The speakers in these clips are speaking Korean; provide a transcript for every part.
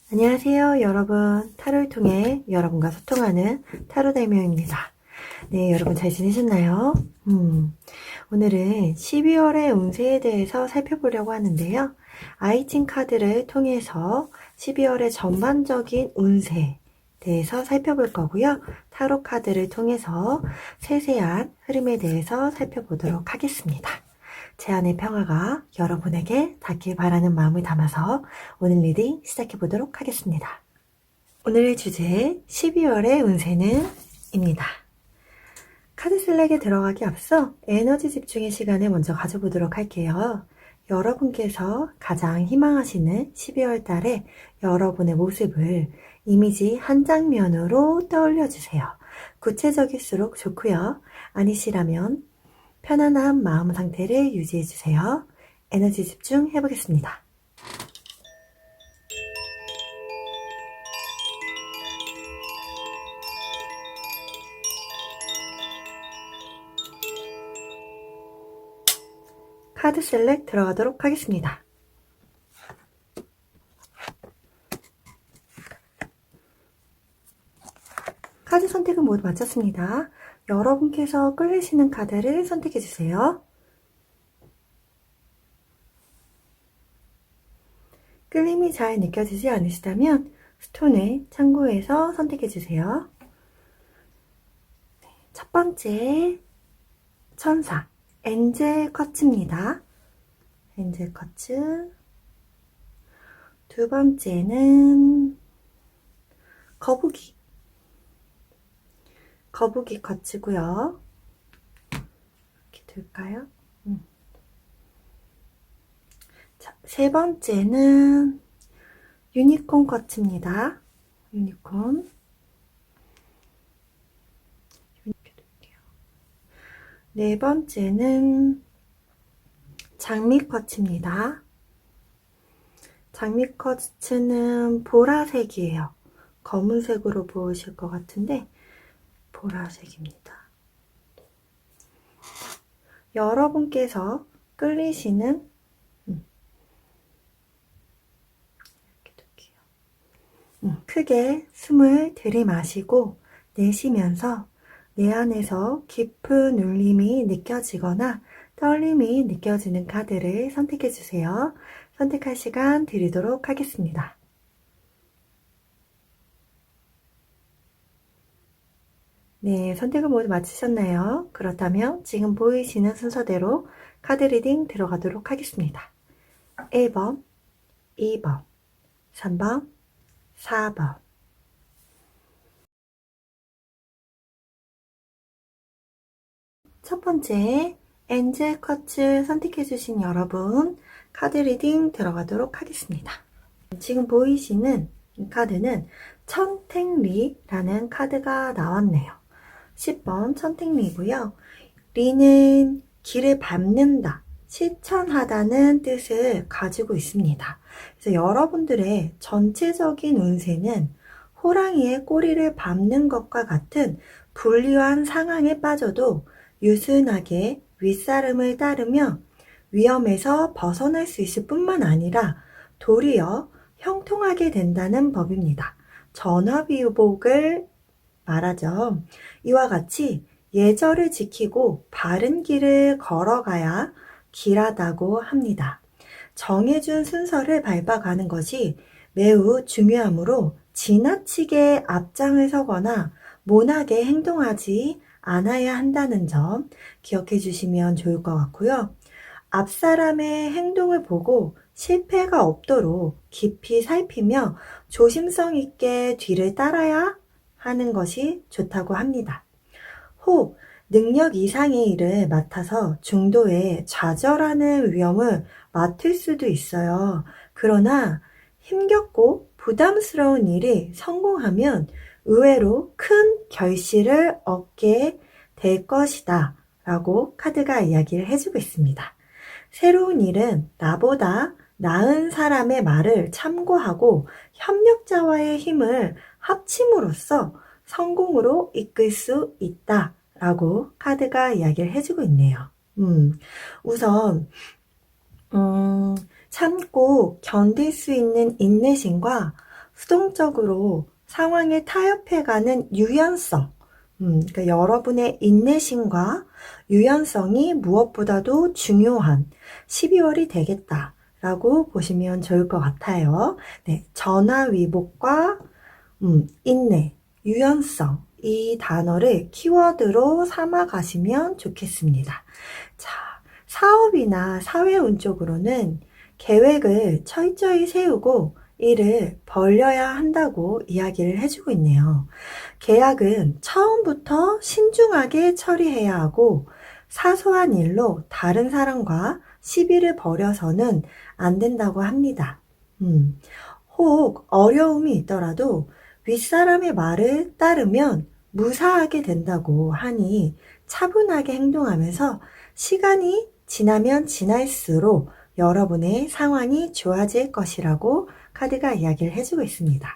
안녕하세요, 여러분. 타로를 통해 여러분과 소통하는 타로 대명입니다. 네, 여러분 잘 지내셨나요? 오늘은 12월의 운세에 대해서 살펴보려고 하는데요. 아이칭 카드를 통해서 12월의 전반적인 운세에 대해서 살펴볼 거고요. 타로 카드를 통해서 세세한 흐름에 대해서 살펴보도록 하겠습니다. 제 안의 평화가 여러분에게 닿길 바라는 마음을 담아서 오늘 리딩 시작해 보도록 하겠습니다. 오늘의 주제 12월의 운세는 입니다. 카드 슬랙에 들어가기 앞서 에너지 집중의 시간을 먼저 가져보도록 할게요. 여러분께서 가장 희망하시는 12월 달에 여러분의 모습을 이미지 한 장면으로 떠올려 주세요. 구체적일수록 좋고요. 아니시라면 편안한 마음 상태를 유지해 주세요. 에너지 집중 해보겠습니다. 카드 셀렉 들어가도록 하겠습니다. 카드 선택은 모두 마쳤습니다. 여러분께서 끌리시는 카드를 선택해 주세요. 끌림이 잘 느껴지지 않으시다면 스톤을 참고해서 선택해 주세요. 첫 번째 천사 엔젤 커츠입니다. 엔젤 커츠. 두 번째는 거북이 커츠고요. 이렇게 둘까요? 자, 세 번째는 유니콘 커츠입니다. 유니콘. 이렇게 둘게요. 네 번째는 장미 커츠입니다. 장미 커츠는 보라색이에요. 검은색으로 보이실 것 같은데 보라색입니다. 여러분께서 끌리시는 이렇게 둘게요. 크게 숨을 들이마시고 내쉬면서 내 안에서 깊은 울림이 느껴지거나 떨림이 느껴지는 카드를 선택해 주세요. 선택할 시간 드리도록 하겠습니다. 네, 선택을 모두 마치셨나요? 그렇다면 지금 보이시는 순서대로 카드 리딩 들어가도록 하겠습니다. 1번, 2번, 3번, 4번. 첫 번째 엔젤 커츠 선택해주신 여러분 카드 리딩 들어가도록 하겠습니다. 지금 보이시는 이 카드는 천택리라는 카드가 나왔네요. 10번 천택리고요. 리는 길을 밟는다, 실천하다는 뜻을 가지고 있습니다. 그래서 여러분들의 전체적인 운세는 호랑이의 꼬리를 밟는 것과 같은 불리한 상황에 빠져도 유순하게 윗사람을 따르며 위험에서 벗어날 수 있을 뿐만 아니라 도리어 형통하게 된다는 법입니다. 전화위복을 말하죠. 이와 같이 예절을 지키고 바른 길을 걸어가야 길하다고 합니다. 정해준 순서를 밟아가는 것이 매우 중요하므로 지나치게 앞장을 서거나 모나게 행동하지 않아야 한다는 점 기억해 주시면 좋을 것 같고요. 앞사람의 행동을 보고 실패가 없도록 깊이 살피며 조심성 있게 뒤를 따라야 하는 것이 좋다고 합니다. 혹 능력 이상의 일을 맡아서 중도에 좌절하는 위험을 맡을 수도 있어요. 그러나 힘겹고 부담스러운 일이 성공하면 의외로 큰 결실을 얻게 될 것이다 라고 카드가 이야기를 해주고 있습니다. 새로운 일은 나보다 나은 사람의 말을 참고하고 협력자와의 힘을 합침으로써 성공으로 이끌 수 있다 라고 카드가 이야기를 해주고 있네요. 우선 참고 견딜 수 있는 인내심과 수동적으로 상황에 타협해가는 유연성, 그러니까 여러분의 인내심과 유연성이 무엇보다도 중요한 12월이 되겠다라고 보시면 좋을 것 같아요. 네, 전화위복과 인내, 유연성, 이 단어를 키워드로 삼아 가시면 좋겠습니다. 자, 사업이나 사회운 쪽으로는 계획을 철저히 세우고 일을 벌려야 한다고 이야기를 해주고 있네요. 계약은 처음부터 신중하게 처리해야 하고 사소한 일로 다른 사람과 시비를 벌여서는 안 된다고 합니다. 혹 어려움이 있더라도 윗사람의 말을 따르면 무사하게 된다고 하니 차분하게 행동하면서 시간이 지나면 지날수록 여러분의 상황이 좋아질 것이라고 카드가 이야기를 해주고 있습니다.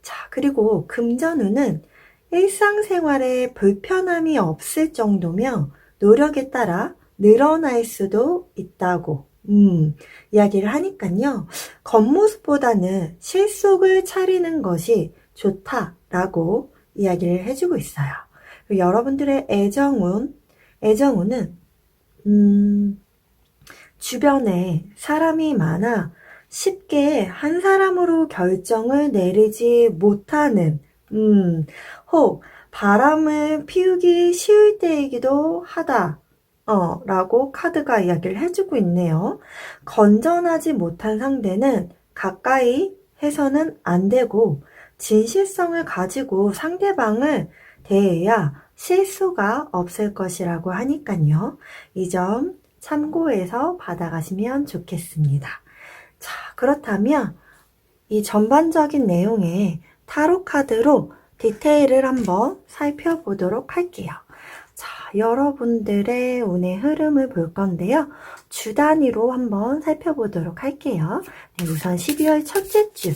자, 그리고 금전운은 일상생활에 불편함이 없을 정도며 노력에 따라 늘어날 수도 있다고 이야기를 하니까요. 겉모습보다는 실속을 차리는 것이 좋다라고 이야기를 해주고 있어요. 여러분들의 애정운은 주변에 사람이 많아 쉽게 한 사람으로 결정을 내리지 못하는 혹 바람을 피우기 쉬울 때이기도 하다 라고 카드가 이야기를 해주고 있네요. 건전하지 못한 상대는 가까이 해서는 안 되고 진실성을 가지고 상대방을 대해야 실수가 없을 것이라고 하니까요. 이 점 참고해서 받아가시면 좋겠습니다. 자, 그렇다면 이 전반적인 내용에 타로 카드로 디테일을 한번 살펴보도록 할게요. 자, 여러분들의 운의 흐름을 볼 건데요. 주 단위로 한번 살펴보도록 할게요. 네, 우선 12월 첫째 주.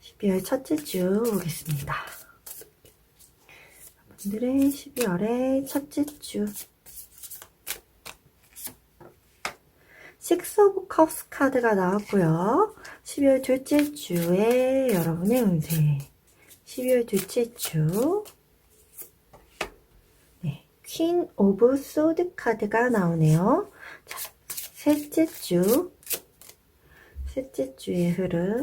12월 첫째 주 보겠습니다. 여러분들의 12월의 첫째 주. 식스 오브 컵스 카드가 나왔고요. 12월 둘째 주에 여러분의 운세. 12월 둘째 주. 네, 퀸 오브 소드 카드가 나오네요. 자, 셋째 주. 셋째 주의 흐름.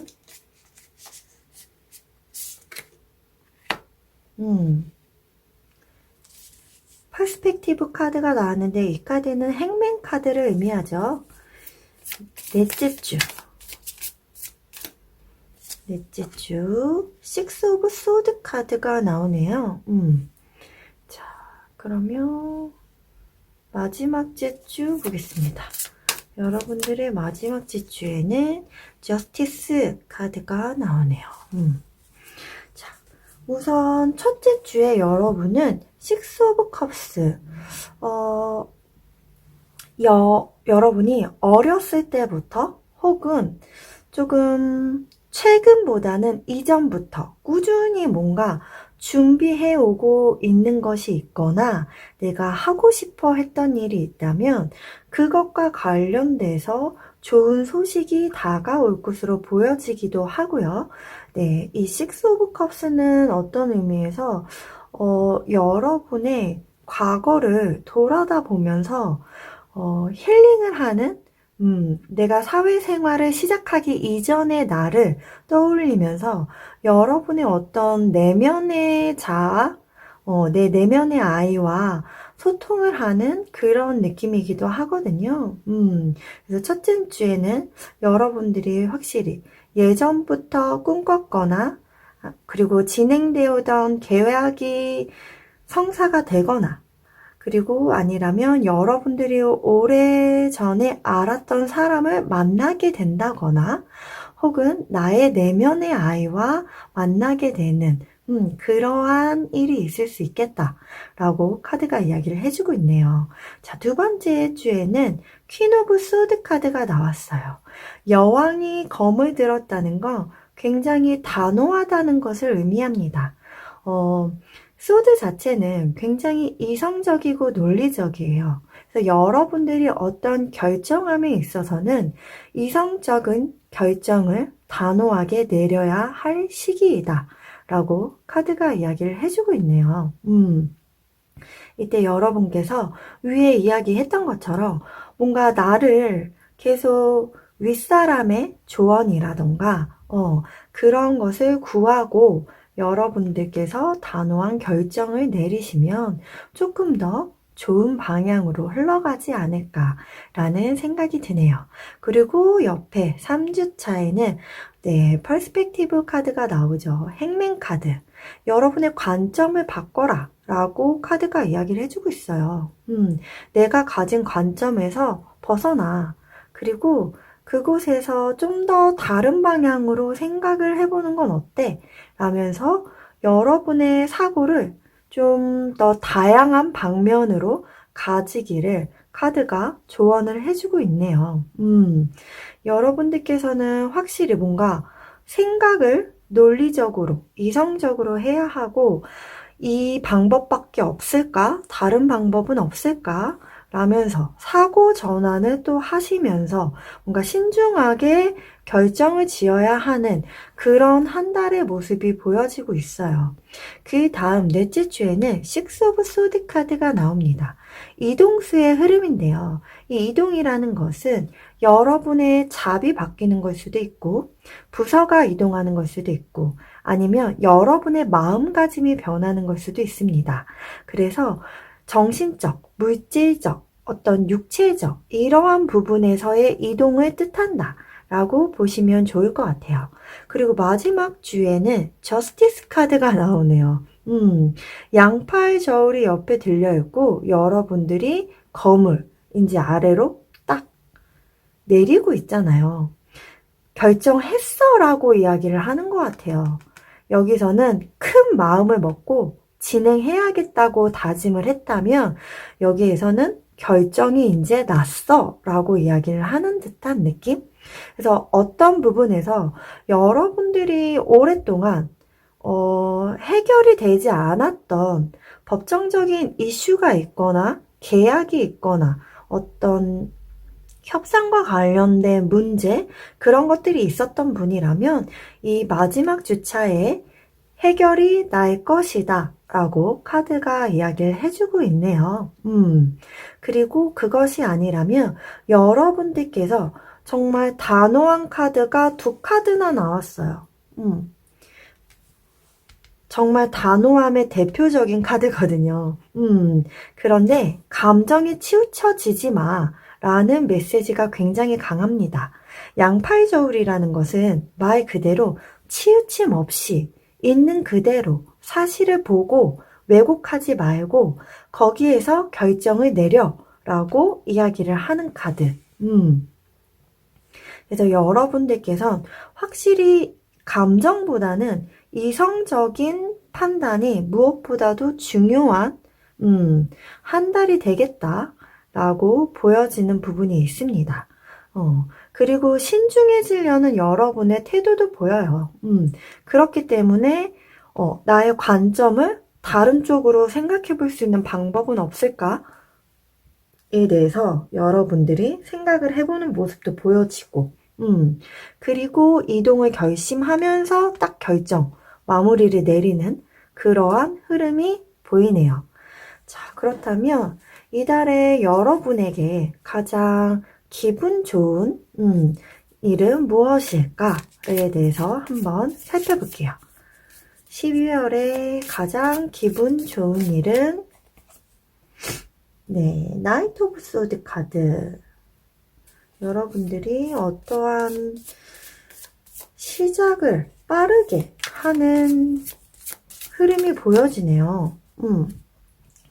퍼스펙티브 카드가 나왔는데 이 카드는 행맨 카드를 의미하죠. 넷째 주. 넷째 주. 식스 오브 소드 카드가 나오네요. 자, 그러면 마지막 주 보겠습니다. 여러분들의 마지막 주에는 저스티스 카드가 나오네요. 자, 우선 첫째 주에 여러분은 식스 오브 컵스. 여러분이 어렸을 때부터 혹은 조금 최근보다는 이전부터 꾸준히 뭔가 준비해 오고 있는 것이 있거나 내가 하고 싶어 했던 일이 있다면 그것과 관련돼서 좋은 소식이 다가올 것으로 보여지기도 하고요. 네, 이 식스 오브 컵스는 어떤 의미에서 여러분의 과거를 돌아다 보면서 힐링을 하는 내가 사회생활을 시작하기 이전의 나를 떠올리면서 여러분의 어떤 내면의 자아, 내 내면의 아이와 소통을 하는 그런 느낌이기도 하거든요. 그래서 첫째 주에는 여러분들이 확실히 예전부터 꿈꿨거나 그리고 진행되어 오던 계획이 성사가 되거나 그리고 아니라면 여러분들이 오래전에 알았던 사람을 만나게 된다거나 혹은 나의 내면의 아이와 만나게 되는 그러한 일이 있을 수 있겠다라고 카드가 이야기를 해주고 있네요. 자, 두 번째 주에는 퀸 오브 소드 카드가 나왔어요. 여왕이 검을 들었다는 건 굉장히 단호하다는 것을 의미합니다. 소드 자체는 굉장히 이성적이고 논리적이에요. 그래서 여러분들이 어떤 결정함에 있어서는 이성적인 결정을 단호하게 내려야 할 시기이다. 라고 카드가 이야기를 해주고 있네요. 이때 여러분께서 위에 이야기했던 것처럼 뭔가 나를 계속 윗사람의 조언이라던가 그런 것을 구하고 여러분들께서 단호한 결정을 내리시면 조금 더 좋은 방향으로 흘러가지 않을까라는 생각이 드네요. 그리고 옆에 3주차에는 퍼스펙티브 카드가 나오죠. 행맨 카드. 여러분의 관점을 바꿔라 라고 카드가 이야기를 해주고 있어요. 내가 가진 관점에서 벗어나. 그리고 그곳에서 좀 더 다른 방향으로 생각을 해보는 건 어때? 라면서 여러분의 사고를 좀 더 다양한 방면으로 가지기를 카드가 조언을 해주고 있네요. 여러분들께서는 확실히 뭔가 생각을 논리적으로, 이성적으로 해야 하고 이 방법밖에 없을까? 다른 방법은 없을까? 라면서 사고 전환을 또 하시면서 뭔가 신중하게 결정을 지어야 하는 그런 한 달의 모습이 보여지고 있어요. 그 다음 넷째 주에는 식스 오브 소드 카드가 나옵니다. 이동수의 흐름인데요. 이 이동이라는 것은 여러분의 잡이 바뀌는 걸 수도 있고 부서가 이동하는 걸 수도 있고 아니면 여러분의 마음가짐이 변하는 걸 수도 있습니다. 그래서 정신적, 물질적, 어떤 육체적 이러한 부분에서의 이동을 뜻한다 라고 보시면 좋을 것 같아요. 그리고 마지막 주에는 저스티스 카드가 나오네요. 양팔 저울이 옆에 들려있고 여러분들이 거물인지 아래로 딱 내리고 있잖아요. 결정했어 라고 이야기를 하는 것 같아요. 여기서는 큰 마음을 먹고 진행해야겠다고 다짐을 했다면 여기에서는 결정이 이제 났어 라고 이야기를 하는 듯한 느낌? 그래서 어떤 부분에서 여러분들이 오랫동안 해결이 되지 않았던 법정적인 이슈가 있거나 계약이 있거나 어떤 협상과 관련된 문제 그런 것들이 있었던 분이라면 이 마지막 주차에 해결이 날 것이다 라고 카드가 이야기를 해주고 있네요. 그리고 그것이 아니라면 여러분들께서 정말 단호한 카드가 2카드나 나왔어요. 정말 단호함의 대표적인 카드거든요. 그런데 감정에 치우쳐지지 마 라는 메시지가 굉장히 강합니다. 양팔 저울이라는 것은 말 그대로 치우침 없이 있는 그대로 사실을 보고 왜곡하지 말고 거기에서 결정을 내려 라고 이야기를 하는 카드. 그래서 여러분들께서 확실히 감정보다는 이성적인 판단이 무엇보다도 중요한 한 달이 되겠다 라고 보여지는 부분이 있습니다. 그리고 신중해지려는 여러분의 태도도 보여요. 그렇기 때문에 나의 관점을 다른 쪽으로 생각해 볼 수 있는 방법은 없을까? 에 대해서 여러분들이 생각을 해보는 모습도 보여지고 그리고 이동을 결심하면서 딱 결정, 마무리를 내리는 그러한 흐름이 보이네요. 자, 그렇다면 이달에 여러분에게 가장 기분 좋은 일은 무엇일까에 대해서 한번 살펴볼게요. 12월에 가장 기분 좋은 일은 나이트 오브 소드 카드. 여러분들이 어떠한 시작을 빠르게 하는 흐름이 보여지네요.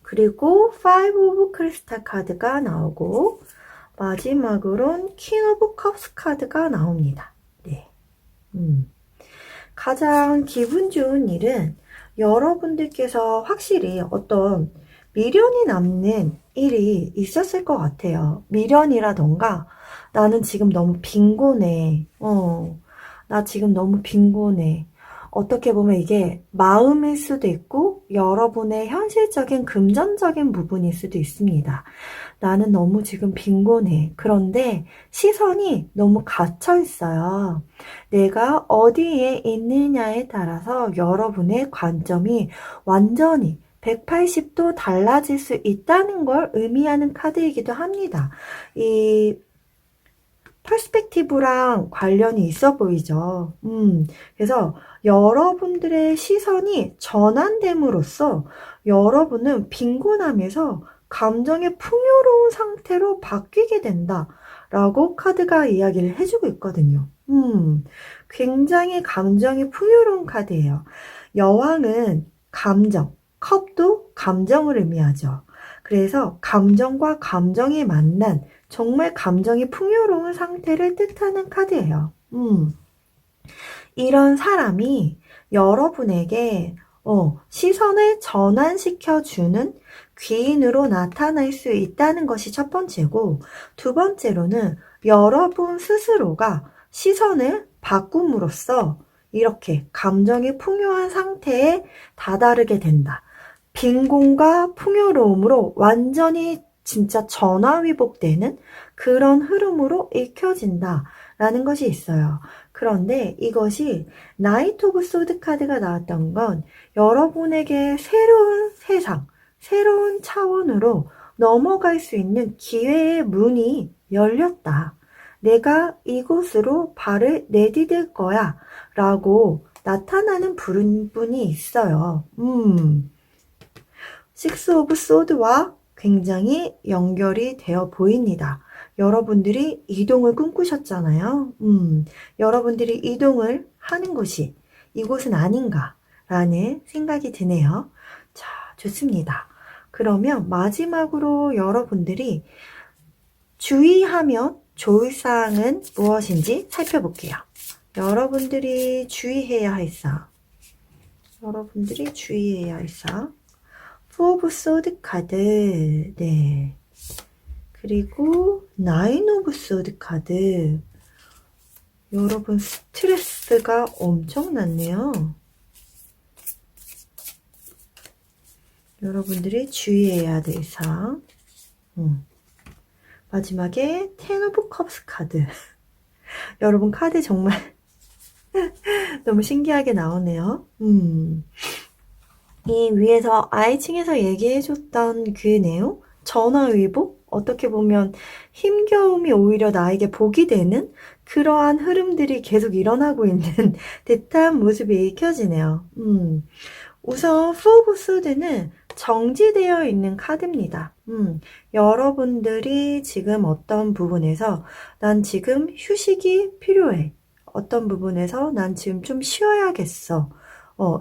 그리고 5 오브 크리스탈 카드가 나오고 마지막으론 퀸 오브 컵스 카드가 나옵니다. 가장 기분 좋은 일은 여러분들께서 확실히 어떤 미련이 남는 일이 있었을 것 같아요. 미련이라던가 나는 지금 너무 빈곤해. 나 지금 너무 빈곤해. 어떻게 보면 이게 마음일 수도 있고 여러분의 현실적인 금전적인 부분일 수도 있습니다. 나는 너무 지금 빈곤해. 그런데 시선이 너무 갇혀 있어요. 내가 어디에 있느냐에 따라서 여러분의 관점이 완전히 180도 달라질 수 있다는 걸 의미하는 카드이기도 합니다. 이 퍼스펙티브랑 관련이 있어 보이죠. 그래서 여러분들의 시선이 전환됨으로써 여러분은 빈곤함에서 감정의 풍요로운 상태로 바뀌게 된다라고 카드가 이야기를 해주고 있거든요. 굉장히 감정이 풍요로운 카드예요. 여왕은 감정, 컵도 감정을 의미하죠. 그래서 감정과 감정이 만난 정말 감정이 풍요로운 상태를 뜻하는 카드예요. 이런 사람이 여러분에게 시선을 전환시켜주는 귀인으로 나타날 수 있다는 것이 첫 번째고, 두 번째로는 여러분 스스로가 시선을 바꿈으로써 이렇게 감정이 풍요한 상태에 다다르게 된다. 빈곤과 풍요로움으로 완전히 진짜 전화위복되는 그런 흐름으로 읽혀진다라는 것이 있어요. 그런데 이것이 나이트 오브 소드 카드가 나왔던 건 여러분에게 새로운 세상, 새로운 차원으로 넘어갈 수 있는 기회의 문이 열렸다. 내가 이곳으로 발을 내디딜 거야 라고 나타나는 부분이 있어요. 식스 오브 소드와 굉장히 연결이 되어 보입니다. 여러분들이 이동을 꿈꾸셨잖아요. 여러분들이 이동을 하는 곳이 이곳은 아닌가라는 생각이 드네요. 자, 좋습니다. 그러면 마지막으로 여러분들이 주의하면 좋을 사항은 무엇인지 살펴볼게요. 여러분들이 주의해야 할 사항. 여러분들이 주의해야 할 사항. 포 오브 소드 카드. 네. 그리고 나인 오브 소드 카드. 여러분 스트레스가 엄청났네요. 여러분들이 주의해야 될 사항. 마지막에 텐 오브 컵스 카드. 여러분 카드 정말 너무 신기하게 나오네요. 이 위에서 아이칭에서 얘기해줬던 그 내용, 전화위복, 어떻게 보면 힘겨움이 오히려 나에게 복이 되는 그러한 흐름들이 계속 일어나고 있는 듯한 모습이 읽혀지네요. 우선 포 오브 소드는 정지되어 있는 카드입니다. 여러분들이 지금 어떤 부분에서 난 지금 휴식이 필요해. 어떤 부분에서 난 지금 좀 쉬어야겠어.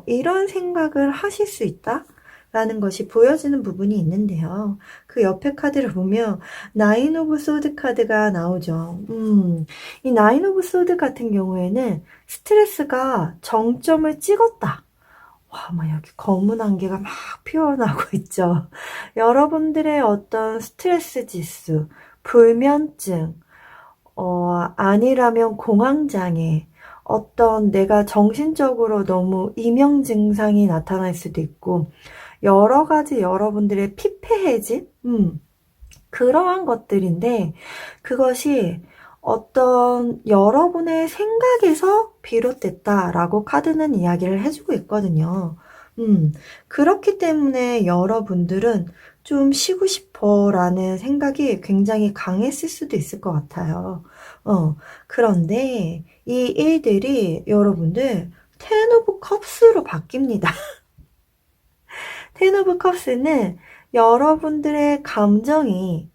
이런 생각을 하실 수 있다? 라는 것이 보여지는 부분이 있는데요. 그 옆에 카드를 보면 나인 오브 소드 카드가 나오죠. 이 나인 오브 소드 같은 경우에는 스트레스가 정점을 찍었다. 와, 막 여기 검은 안개가 막 피어나고 있죠. 여러분들의 어떤 스트레스 지수, 불면증, 아니라면 공황장애, 어떤 내가 정신적으로 너무 이명 증상이 나타날 수도 있고, 여러 가지 여러분들의 피폐해진, 그러한 것들인데, 그것이 어떤 여러분의 생각에서 비롯됐다라고 카드는 이야기를 해주고 있거든요. 그렇기 때문에 여러분들은 좀 쉬고 싶어 라는 생각이 굉장히 강했을 수도 있을 것 같아요. 그런데 이 일들이 여러분들 텐 오브 컵스로 바뀝니다. 텐 오브 컵스는 여러분들의 감정이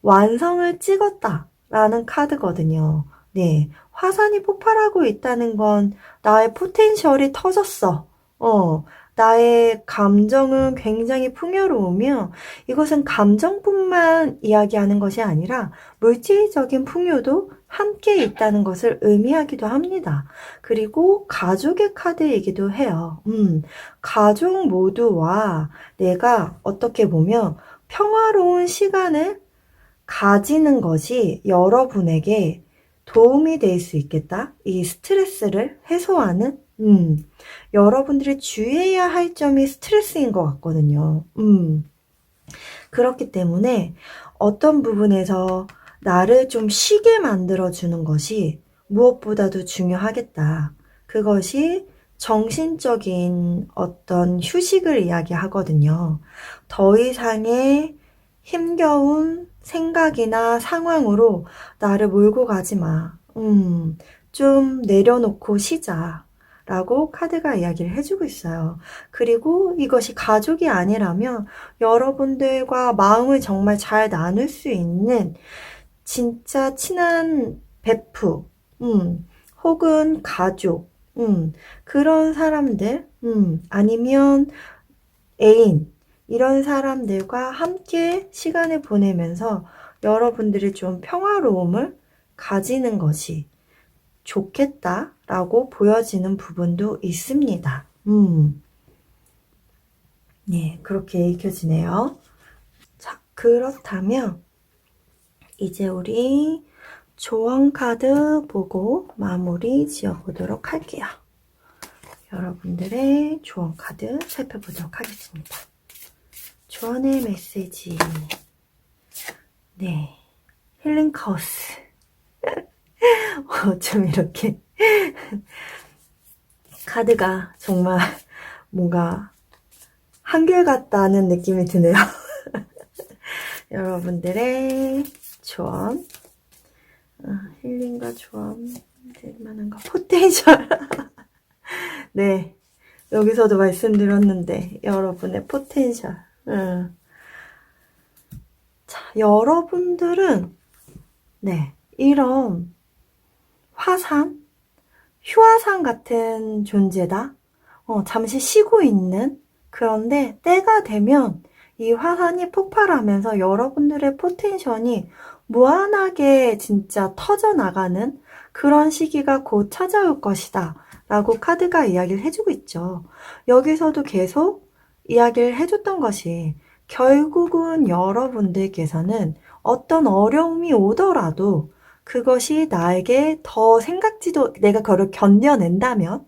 완성을 찍었다 라는 카드거든요. 네, 화산이 폭발하고 있다는 건 나의 포텐셜이 터졌어. 나의 감정은 굉장히 풍요로우며 이것은 감정뿐만 이야기하는 것이 아니라 물질적인 풍요도 함께 있다는 것을 의미하기도 합니다. 그리고 가족의 카드이기도 해요. 가족 모두와 내가 어떻게 보면 평화로운 시간을 가지는 것이 여러분에게 도움이 될 수 있겠다. 이 스트레스를 해소하는 여러분들이 주의해야 할 점이 스트레스인 것 같거든요. 그렇기 때문에 어떤 부분에서 나를 좀 쉬게 만들어주는 것이 무엇보다도 중요하겠다. 그것이 정신적인 어떤 휴식을 이야기하거든요. 더 이상의 힘겨운 생각이나 상황으로 나를 몰고 가지 마. 좀 내려놓고 쉬자. 라고 카드가 이야기를 해주고 있어요. 그리고 이것이 가족이 아니라면 여러분들과 마음을 정말 잘 나눌 수 있는 진짜 친한 베프, 혹은 가족, 그런 사람들, 아니면 애인, 이런 사람들과 함께 시간을 보내면서 여러분들이 좀 평화로움을 가지는 것이 좋겠다라고 보여지는 부분도 있습니다. 네, 그렇게 읽혀지네요. 자, 그렇다면 이제 우리 조언 카드 보고 마무리 지어보도록 할게요. 여러분들의 조언 카드 살펴보도록 하겠습니다. 조언의 메시지. 네, 힐링 카오스. 좀 이렇게 카드가 정말 뭔가 한결같다는 느낌이 드네요. 여러분들의 조언, 힐링과 조언 될 만한 거, 포텐셜. 네, 여기서도 말씀드렸는데 여러분의 포텐셜. 자, 여러분들은 네, 이런 화산, 휴화산 같은 존재다. 잠시 쉬고 있는, 그런데 때가 되면 이 화산이 폭발하면서 여러분들의 포텐션이 무한하게 진짜 터져나가는 그런 시기가 곧 찾아올 것이다 라고 카드가 이야기를 해주고 있죠. 여기서도 계속 이야기를 해줬던 것이 결국은 여러분들께서는 어떤 어려움이 오더라도 그것이 나에게 더 생각지도, 내가 그걸 견뎌낸다면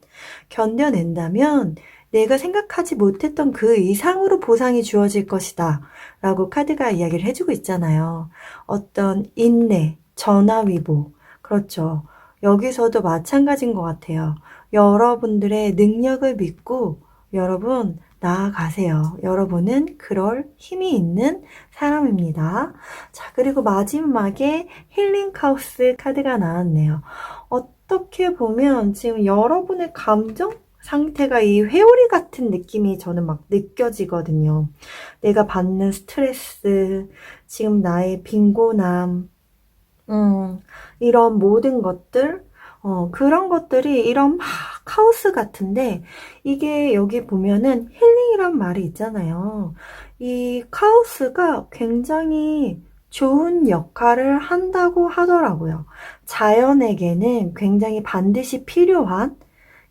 내가 생각하지 못했던 그 이상으로 보상이 주어질 것이다 라고 카드가 이야기를 해주고 있잖아요. 어떤 인내, 전화위복, 그렇죠. 여기서도 마찬가지인 것 같아요. 여러분들의 능력을 믿고 여러분 나아가세요. 여러분은 그럴 힘이 있는 사람입니다. 자, 그리고 마지막에 힐링 카우스 카드가 나왔네요. 어떻게 보면 지금 여러분의 감정 상태가 이 회오리 같은 느낌이 저는 막 느껴지거든요. 내가 받는 스트레스, 지금 나의 빈곤함, 이런 모든 것들, 그런 것들이 이런 막 카오스 같은데, 이게 여기 보면은 힐링이란 말이 있잖아요. 이 카오스가 굉장히 좋은 역할을 한다고 하더라고요. 자연에게는 굉장히 반드시 필요한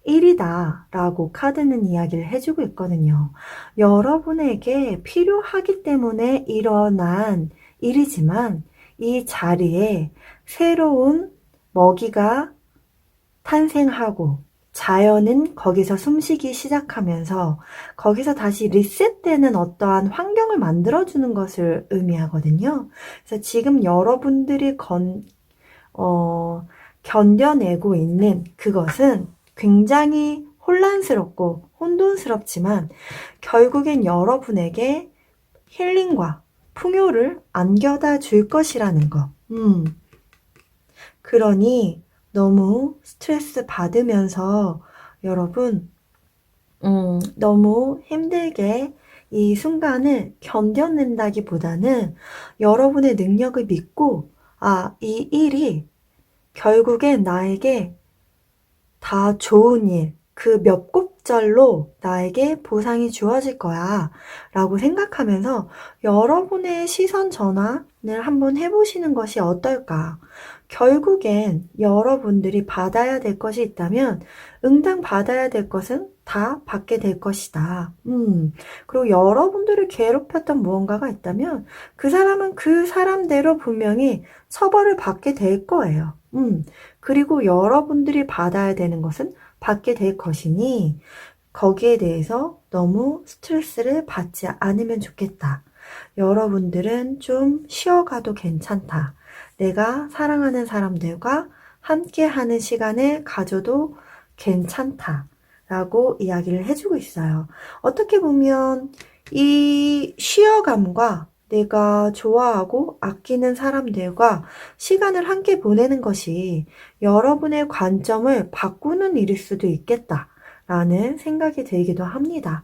일이다 라고 카드는 이야기를 해주고 있거든요. 여러분에게 필요하기 때문에 일어난 일이지만 이 자리에 새로운 먹이가 탄생하고 자연은 거기서 숨쉬기 시작하면서 거기서 다시 리셋되는 어떠한 환경을 만들어주는 것을 의미하거든요. 그래서 지금 여러분들이 견뎌내고 있는 그것은 굉장히 혼란스럽고 혼돈스럽지만 결국엔 여러분에게 힐링과 풍요를 안겨다 줄 것이라는 거. 그러니 너무 스트레스 받으면서 여러분 너무 힘들게 이 순간을 견뎌낸다기보다는 여러분의 능력을 믿고 이 일이 결국엔 나에게 다 좋은 일, 그 몇 곡절로 나에게 보상이 주어질 거야 라고 생각하면서 여러분의 시선 전환을 한번 해보시는 것이 어떨까. 결국엔 여러분들이 받아야 될 것이 있다면 응당 받아야 될 것은 다 받게 될 것이다. 그리고 여러분들을 괴롭혔던 무언가가 있다면 그 사람은 그 사람대로 분명히 처벌을 받게 될 거예요. 그리고 여러분들이 받아야 되는 것은 받게 될 것이니 거기에 대해서 너무 스트레스를 받지 않으면 좋겠다. 여러분들은 좀 쉬어가도 괜찮다. 내가 사랑하는 사람들과 함께하는 시간을 가져도 괜찮다. 라고 이야기를 해주고 있어요. 어떻게 보면 이 쉬어감과 내가 좋아하고 아끼는 사람들과 시간을 함께 보내는 것이 여러분의 관점을 바꾸는 일일 수도 있겠다. 라는 생각이 들기도 합니다.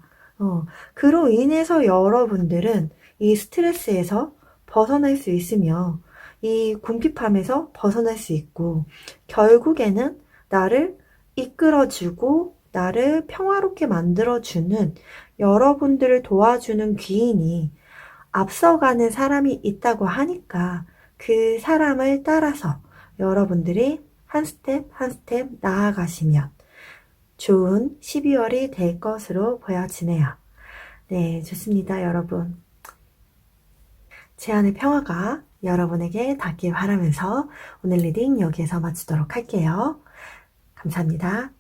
그로 인해서 여러분들은 이 스트레스에서 벗어날 수 있으며 이 궁핍함에서 벗어날 수 있고 결국에는 나를 이끌어주고 나를 평화롭게 만들어주는 여러분들을 도와주는 귀인이 앞서가는 사람이 있다고 하니까 그 사람을 따라서 여러분들이 한 스텝 한 스텝 나아가시면 좋은 12월이 될 것으로 보여지네요. 네, 좋습니다, 여러분. 제안의 평화가 여러분에게 닿길 바라면서 오늘 리딩 여기에서 마치도록 할게요. 감사합니다.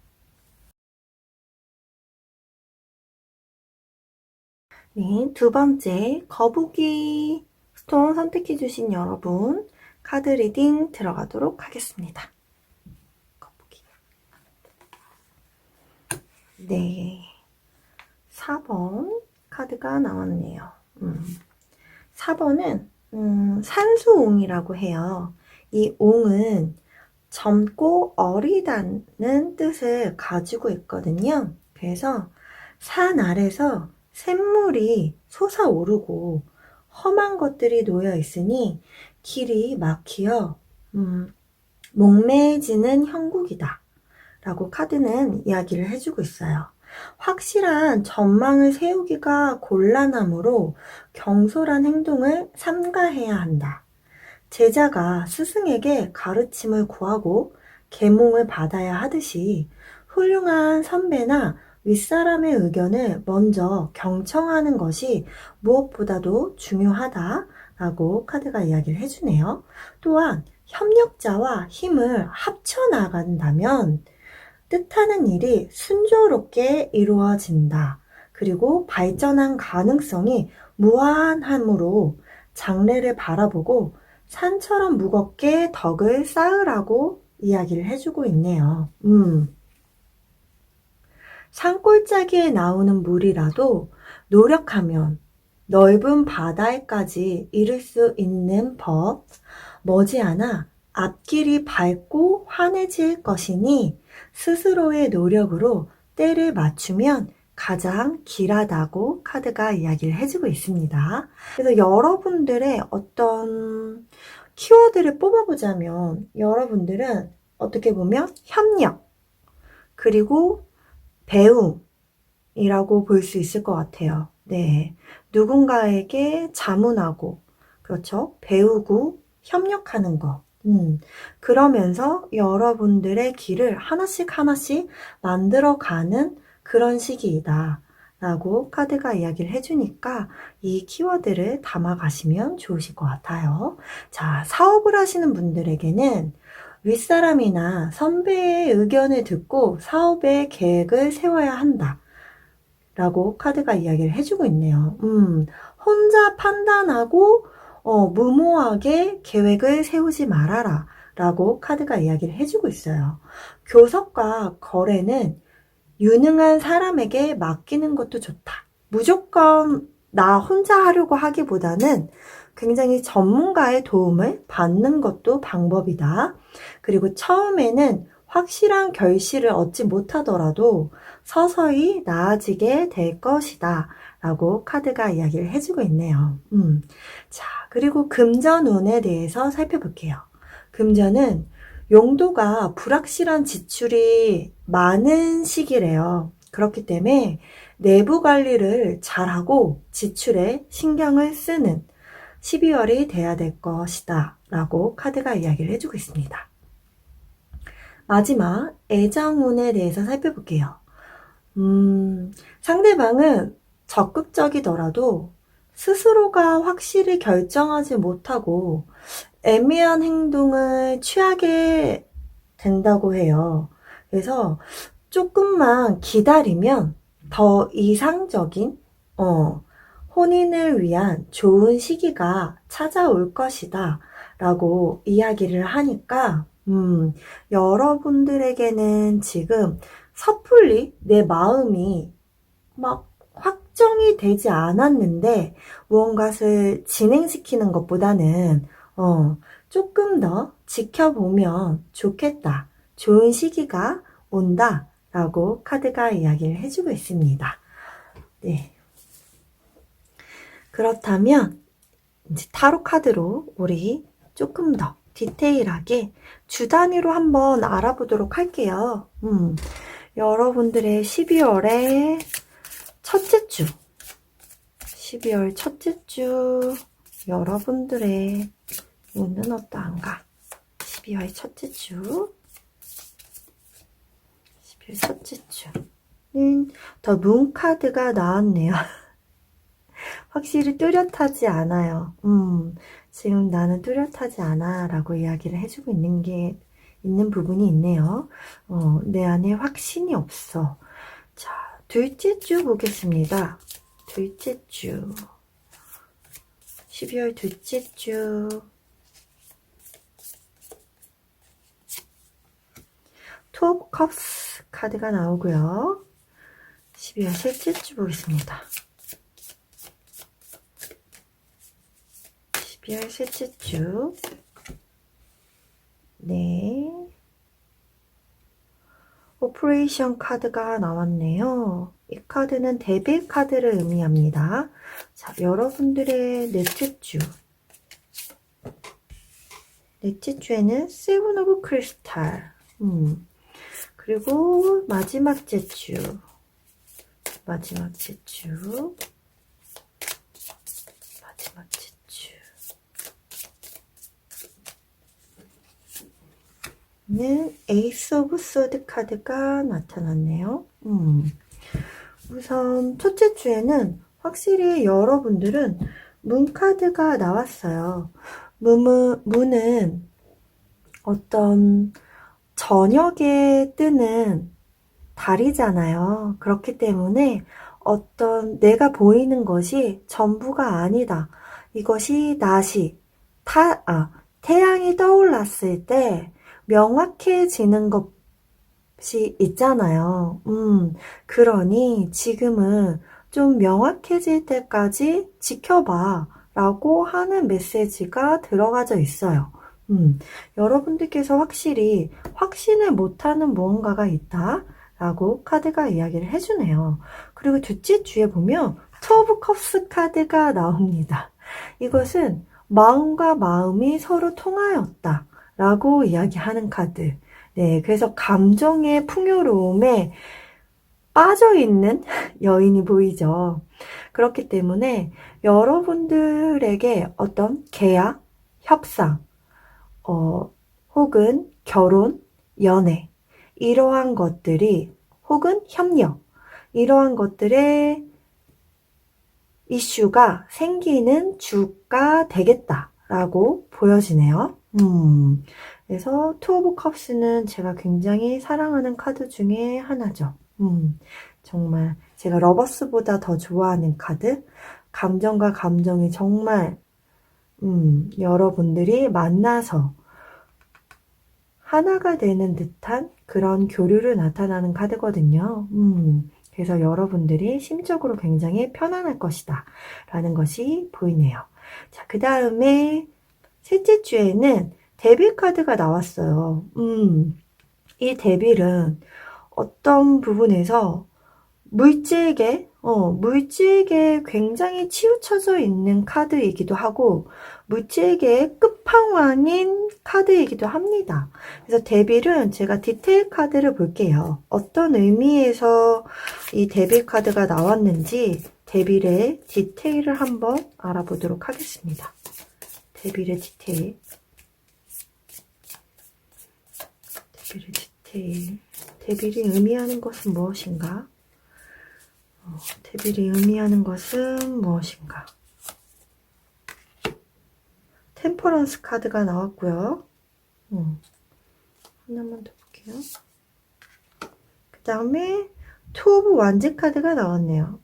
네, 두 번째 거북이 스톤 선택해주신 여러분 카드 리딩 들어가도록 하겠습니다. 거북이. 네, 4번 카드가 나왔네요. 4번은 산수옹이라고 해요. 이 옹은 젊고 어리다는 뜻을 가지고 있거든요. 그래서 산 아래서 샘물이 솟아오르고 험한 것들이 놓여 있으니 길이 막히어 목매해지는 형국이다 라고 카드는 이야기를 해주고 있어요. 확실한 전망을 세우기가 곤란하므로 경솔한 행동을 삼가해야 한다. 제자가 스승에게 가르침을 구하고 계몽을 받아야 하듯이 훌륭한 선배나 윗사람의 의견을 먼저 경청하는 것이 무엇보다도 중요하다라고 카드가 이야기를 해주네요. 또한 협력자와 힘을 합쳐 나간다면 뜻하는 일이 순조롭게 이루어진다. 그리고 발전한 가능성이 무한하므로 장래를 바라보고 산처럼 무겁게 덕을 쌓으라고 이야기를 해주고 있네요. 산골짜기에 나오는 물이라도 노력하면 넓은 바다에까지 이를 수 있는 법, 머지않아 앞길이 밝고 환해질 것이니 스스로의 노력으로 때를 맞추면 가장 길하다고 카드가 이야기를 해주고 있습니다. 그래서 여러분들의 어떤 키워드를 뽑아보자면 여러분들은 어떻게 보면 협력, 그리고 배움이라고 볼 수 있을 것 같아요. 네, 누군가에게 자문하고, 그렇죠? 배우고 협력하는 거. 그러면서 여러분들의 길을 하나씩 하나씩 만들어가는 그런 시기이다 라고 카드가 이야기를 해주니까 이 키워드를 담아가시면 좋으실 것 같아요. 자, 사업을 하시는 분들에게는 윗사람이나 선배의 의견을 듣고 사업의 계획을 세워야 한다 라고 카드가 이야기를 해주고 있네요. 혼자 판단하고 무모하게 계획을 세우지 말아라 라고 카드가 이야기를 해주고 있어요. 교섭과 거래는 유능한 사람에게 맡기는 것도 좋다. 무조건 나 혼자 하려고 하기보다는 굉장히 전문가의 도움을 받는 것도 방법이다. 그리고 처음에는 확실한 결실을 얻지 못하더라도 서서히 나아지게 될 것이다 라고 카드가 이야기를 해주고 있네요. 자, 그리고 금전운에 대해서 살펴볼게요. 금전은 용도가 불확실한 지출이 많은 시기래요. 그렇기 때문에 내부 관리를 잘하고 지출에 신경을 쓰는 12월이 돼야 될 것이다 라고 카드가 이야기를 해주고 있습니다. 마지막 애정운에 대해서 살펴볼게요. 상대방은 적극적이더라도 스스로가 확실히 결정하지 못하고 애매한 행동을 취하게 된다고 해요. 그래서 조금만 기다리면 더 이상적인 혼인을 위한 좋은 시기가 찾아올 것이다 라고 이야기를 하니까 여러분들에게는 지금 섣불리 내 마음이 막 확정이 되지 않았는데 무언가를 진행시키는 것보다는 조금 더 지켜보면 좋겠다. 좋은 시기가 온다 라고 카드가 이야기를 해주고 있습니다. 네. 그렇다면 이제 타로 카드로 우리 조금 더 디테일하게 주 단위로 한번 알아보도록 할게요. 여러분들의 12월의 첫째 주, 12월 첫째 주 여러분들의 운은 어떠한가? 12월 첫째 주, 12월 첫째 주는 더 문 카드가 나왔네요. 확실히 뚜렷하지 않아요. 지금 나는 뚜렷하지 않아 라고 이야기를 해주고 있는 부분이 있네요. 내 안에 확신이 없어. 자, 둘째 주 보겠습니다. 둘째 주. 12월 둘째 주. 투 오브 컵스 카드가 나오고요. 12월 셋째 주 보겠습니다. 12월 셋째 주. 네. 오퍼레이션 카드가 나왔네요. 이 카드는 데빌 카드를 의미합니다. 자, 여러분들의 넷째 주. 넷째 주에는 세븐 오브 크리스탈. 그리고 마지막 주. 마지막 주. 는 에이스 오브 소드 카드가 나타났네요. 우선 첫째 주에는 확실히 여러분들은 문 카드가 나왔어요. 문은 어떤 저녁에 뜨는 달이잖아요. 그렇기 때문에 어떤 내가 보이는 것이 전부가 아니다. 이것이 태양이 떠올랐을 때 명확해지는 것이 있잖아요. 그러니 지금은 좀 명확해질 때까지 지켜봐 라고 하는 메시지가 들어가져 있어요. 여러분들께서 확실히 확신을 못하는 무언가가 있다 라고 카드가 이야기를 해주네요. 그리고 둘째 주에 보면 투 오브 컵스 카드가 나옵니다. 이것은 마음과 마음이 서로 통하였다 라고 이야기하는 카드. 네, 그래서 감정의 풍요로움에 빠져있는 여인이 보이죠. 그렇기 때문에 여러분들에게 어떤 계약, 협상, 혹은 결혼, 연애, 이러한 것들이, 혹은 협력, 이러한 것들의 이슈가 생기는 주가 되겠다라고 보여지네요. 그래서 투 오브 컵스는 제가 굉장히 사랑하는 카드 중에 하나죠. 정말 제가 러버스보다 더 좋아하는 카드. 감정과 감정이 정말 여러분들이 만나서 하나가 되는 듯한 그런 교류를 나타나는 카드거든요. 그래서 여러분들이 심적으로 굉장히 편안할 것이다 라는 것이 보이네요. 자, 그 다음에 셋째 주에는 데빌 카드가 나왔어요. 이 데빌은 어떤 부분에서 물질에게 굉장히 치우쳐져 있는 카드이기도 하고 물질계의 끝판왕인 카드이기도 합니다. 그래서 데빌은 제가 디테일 카드를 볼게요. 어떤 의미에서 이 데빌 카드가 나왔는지 데빌의 디테일을 한번 알아보도록 하겠습니다. 데빌의 디테일. 데빌이 의미하는 것은 무엇인가? 데빌이 의미하는 것은 무엇인가? 템퍼런스 카드가 나왔고요. 하나만 더 볼게요. 그 다음에 투 오브 완즈 카드가 나왔네요.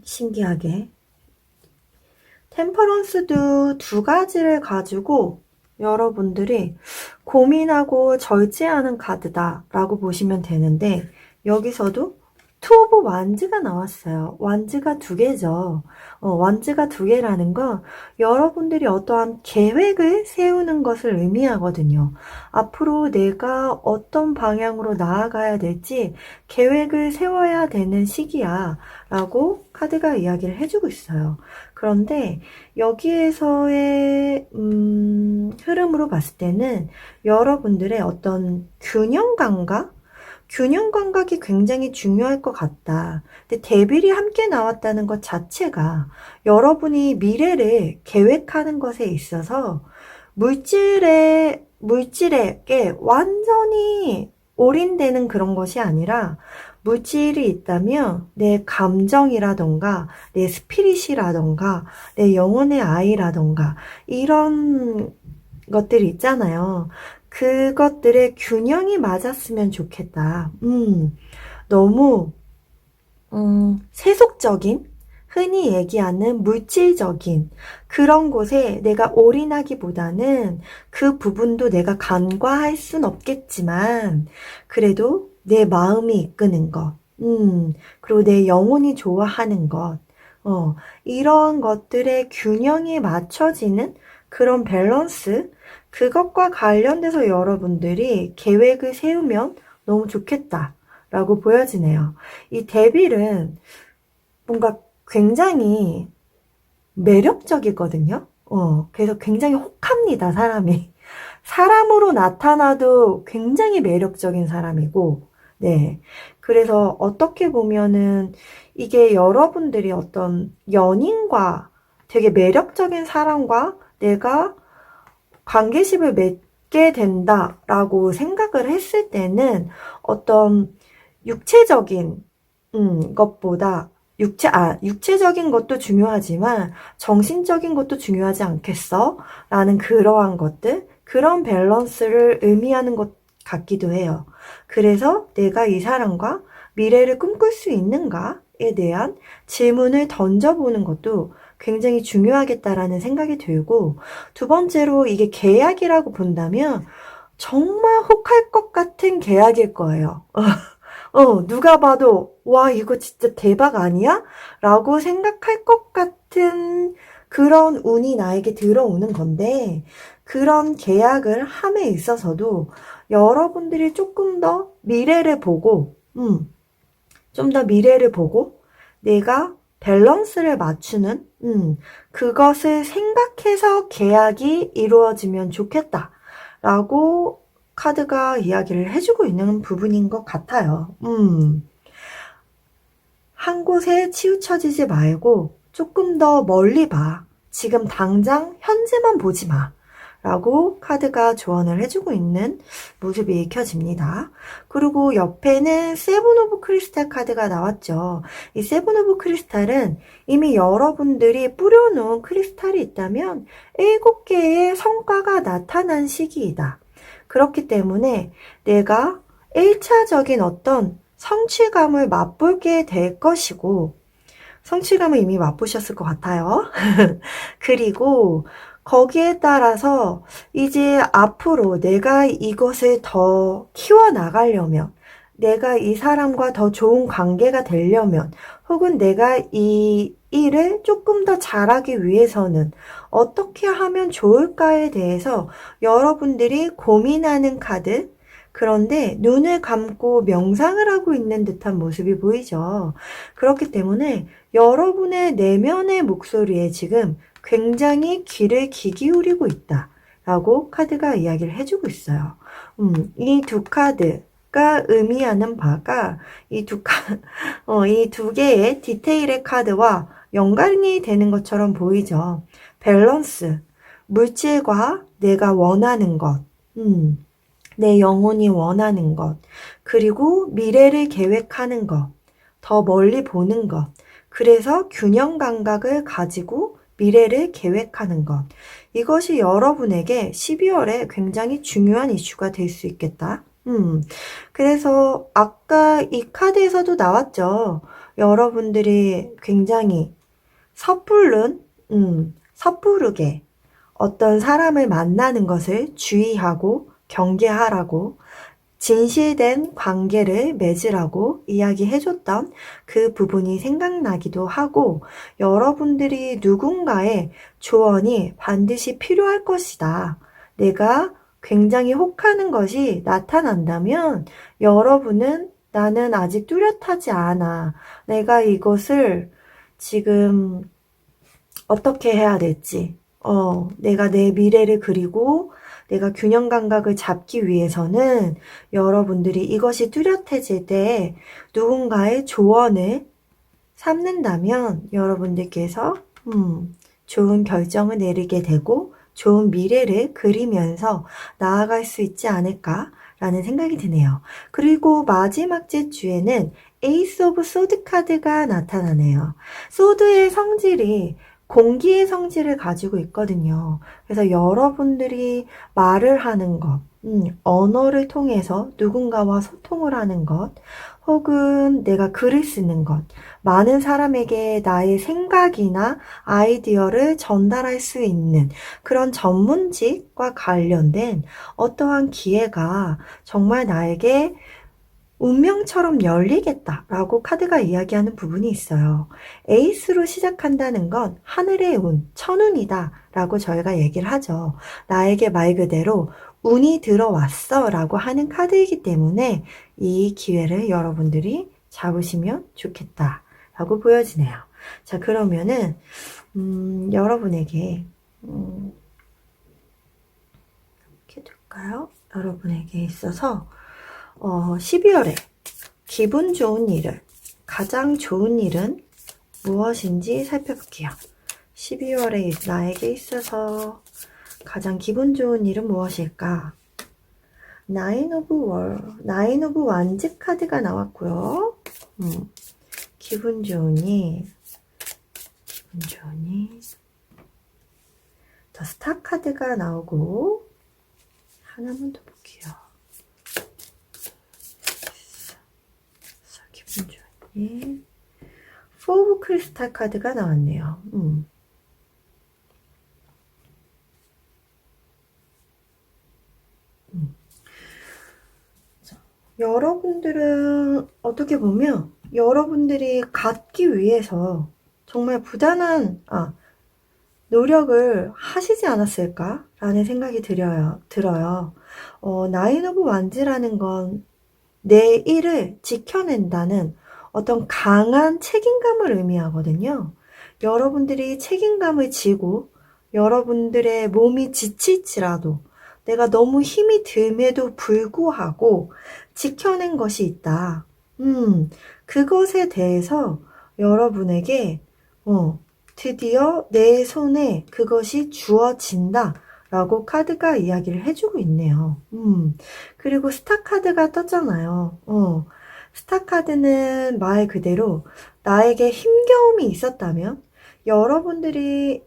신기하게. 템퍼런스도 두 가지를 가지고 여러분들이 고민하고 절제하는 카드다 라고 보시면 되는데, 여기서도 투 오브 완즈가 나왔어요. 완즈가 두 개죠. 완즈가 두 개라는 건 여러분들이 어떠한 계획을 세우는 것을 의미하거든요. 앞으로 내가 어떤 방향으로 나아가야 될지 계획을 세워야 되는 시기야 라고 카드가 이야기를 해주고 있어요. 그런데 여기에서의 흐름으로 봤을 때는 여러분들의 어떤 균형 감각이 굉장히 중요할 것 같다. 근데 데빌이 함께 나왔다는 것 자체가 여러분이 미래를 계획하는 것에 있어서 물질에게 완전히 올인되는 그런 것이 아니라, 물질이 있다면 내 감정이라던가 내 스피릿이라던가 내 영혼의 아이라던가 이런 것들이 있잖아요. 그것들의 균형이 맞았으면 좋겠다. 너무 세속적인, 흔히 얘기하는 물질적인 그런 곳에 내가 올인하기보다는 그 부분도 내가 간과할 순 없겠지만 그래도 내 마음이 이끄는 것, 그리고 내 영혼이 좋아하는 것, 이런 것들의 균형이 맞춰지는 그런 밸런스, 그것과 관련돼서 여러분들이 계획을 세우면 너무 좋겠다라고 보여지네요. 이 데빌은 뭔가 굉장히 매력적이거든요. 그래서 굉장히 혹합니다, 사람이. 사람으로 나타나도 굉장히 매력적인 사람이고, 네. 그래서 어떻게 보면은 이게 여러분들이 어떤 연인과 되게 매력적인 사람과 내가 관계십을 맺게 된다라고 생각을 했을 때는 어떤 육체적인 것보다 육체적인 것도 중요하지만 정신적인 것도 중요하지 않겠어? 라는 그러한 것들, 그런 밸런스를 의미하는 것 같기도 해요. 그래서 내가 이 사람과 미래를 꿈꿀 수 있는가에 대한 질문을 던져보는 것도 굉장히 중요하겠다라는 생각이 들고, 두 번째로 이게 계약이라고 본다면 정말 혹할 것 같은 계약일 거예요. 누가 봐도 와 이거 진짜 대박 아니야? 라고 생각할 것 같은 그런 운이 나에게 들어오는 건데, 그런 계약을 함에 있어서도 여러분들이 조금 더 미래를 보고 좀 더 미래를 보고 내가 밸런스를 맞추는 그것을 생각해서 계약이 이루어지면 좋겠다 라고 카드가 이야기를 해주고 있는 부분인 것 같아요. 한 곳에 치우쳐지지 말고 조금 더 멀리 봐. 지금 당장 현재만 보지 마. 라고 카드가 조언을 해주고 있는 모습이 익혀집니다. 그리고 옆에는 세븐 오브 크리스탈 카드가 나왔죠. 이 세븐 오브 크리스탈은 이미 여러분들이 뿌려놓은 크리스탈이 있다면 7개의 성과가 나타난 시기이다. 그렇기 때문에 내가 1차적인 어떤 성취감을 맛보게 될 것이고, 성취감을 이미 맛보셨을 것 같아요. 그리고 거기에 따라서 이제 앞으로 내가 이것을 더 키워나가려면, 내가 이 사람과 더 좋은 관계가 되려면, 혹은 내가 이 일을 조금 더 잘하기 위해서는 어떻게 하면 좋을까에 대해서 여러분들이 고민하는 카드, 그런데 눈을 감고 명상을 하고 있는 듯한 모습이 보이죠. 그렇기 때문에 여러분의 내면의 목소리에 지금 굉장히 귀를 기울이고 있다 라고 카드가 이야기를 해주고 있어요. 이 두 카드가 의미하는 바가 이 두 개의 디테일의 카드와 연관이 되는 것처럼 보이죠. 밸런스, 물질과 내가 원하는 것, 내 영혼이 원하는 것, 그리고 미래를 계획하는 것, 더 멀리 보는 것, 그래서 균형 감각을 가지고 미래를 계획하는 것. 이것이 여러분에게 12월에 굉장히 중요한 이슈가 될 수 있겠다. 그래서 아까 이 카드에서도 나왔죠. 여러분들이 굉장히 섣부르게 어떤 사람을 만나는 것을 주의하고 경계하라고 진실된 관계를 맺으라고 이야기해줬던 그 부분이 생각나기도 하고 여러분들이 누군가의 조언이 반드시 필요할 것이다. 내가 굉장히 혹하는 것이 나타난다면 여러분은 나는 아직 뚜렷하지 않아. 내가 이것을 지금 어떻게 해야 될지, 내가 내 미래를 그리고 내가 균형 감각을 잡기 위해서는 여러분들이 이것이 뚜렷해질 때 누군가의 조언을 삼는다면 여러분들께서 좋은 결정을 내리게 되고 좋은 미래를 그리면서 나아갈 수 있지 않을까라는 생각이 드네요. 그리고 마지막 주에는 에이스 오브 소드 카드가 나타나네요. 소드의 성질이 공기의 성질을 가지고 있거든요. 그래서 여러분들이 말을 하는 것, 언어를 통해서 누군가와 소통을 하는 것, 혹은 내가 글을 쓰는 것, 많은 사람에게 나의 생각이나 아이디어를 전달할 수 있는 그런 전문직과 관련된 어떠한 기회가 정말 나에게 운명처럼 열리겠다라고 카드가 이야기하는 부분이 있어요. 에이스로 시작한다는 건 하늘의 운, 천운이다 라고 저희가 얘기를 하죠. 나에게 말 그대로 운이 들어왔어 라고 하는 카드이기 때문에 이 기회를 여러분들이 잡으시면 좋겠다 라고 보여지네요. 자, 그러면은 여러분에게 이렇게 둘까요? 여러분에게 있어서 12월에 기분 좋은 일은, 가장 좋은 일은 무엇인지 살펴볼게요. 12월에 나에게 있어서 가장 기분 좋은 일은 무엇일까? 나인 오브 완즈 카드가 나왔고요. 기분 좋은 일, 더 스타 카드가 나오고 하나만 더 볼게요. 기분 좋은 일, 포 오브 크리스탈 카드가 나왔네요. 여러분들은 어떻게 보면 여러분들이 갖기 위해서 정말 부단한 노력을 하시지 않았을까라는 생각이 들어요. 나인 오브 완즈라는 건 내 일을 지켜낸다는 어떤 강한 책임감을 의미하거든요. 여러분들이 책임감을 지고 여러분들의 몸이 지칠지라도 내가 너무 힘이 듦에도 불구하고 지켜낸 것이 있다. 그것에 대해서 여러분에게 드디어 내 손에 그것이 주어진다 라고 카드가 이야기를 해주고 있네요. 그리고 스타 카드가 떴잖아요. 스타 카드는 말 그대로 나에게 힘겨움이 있었다면, 여러분들이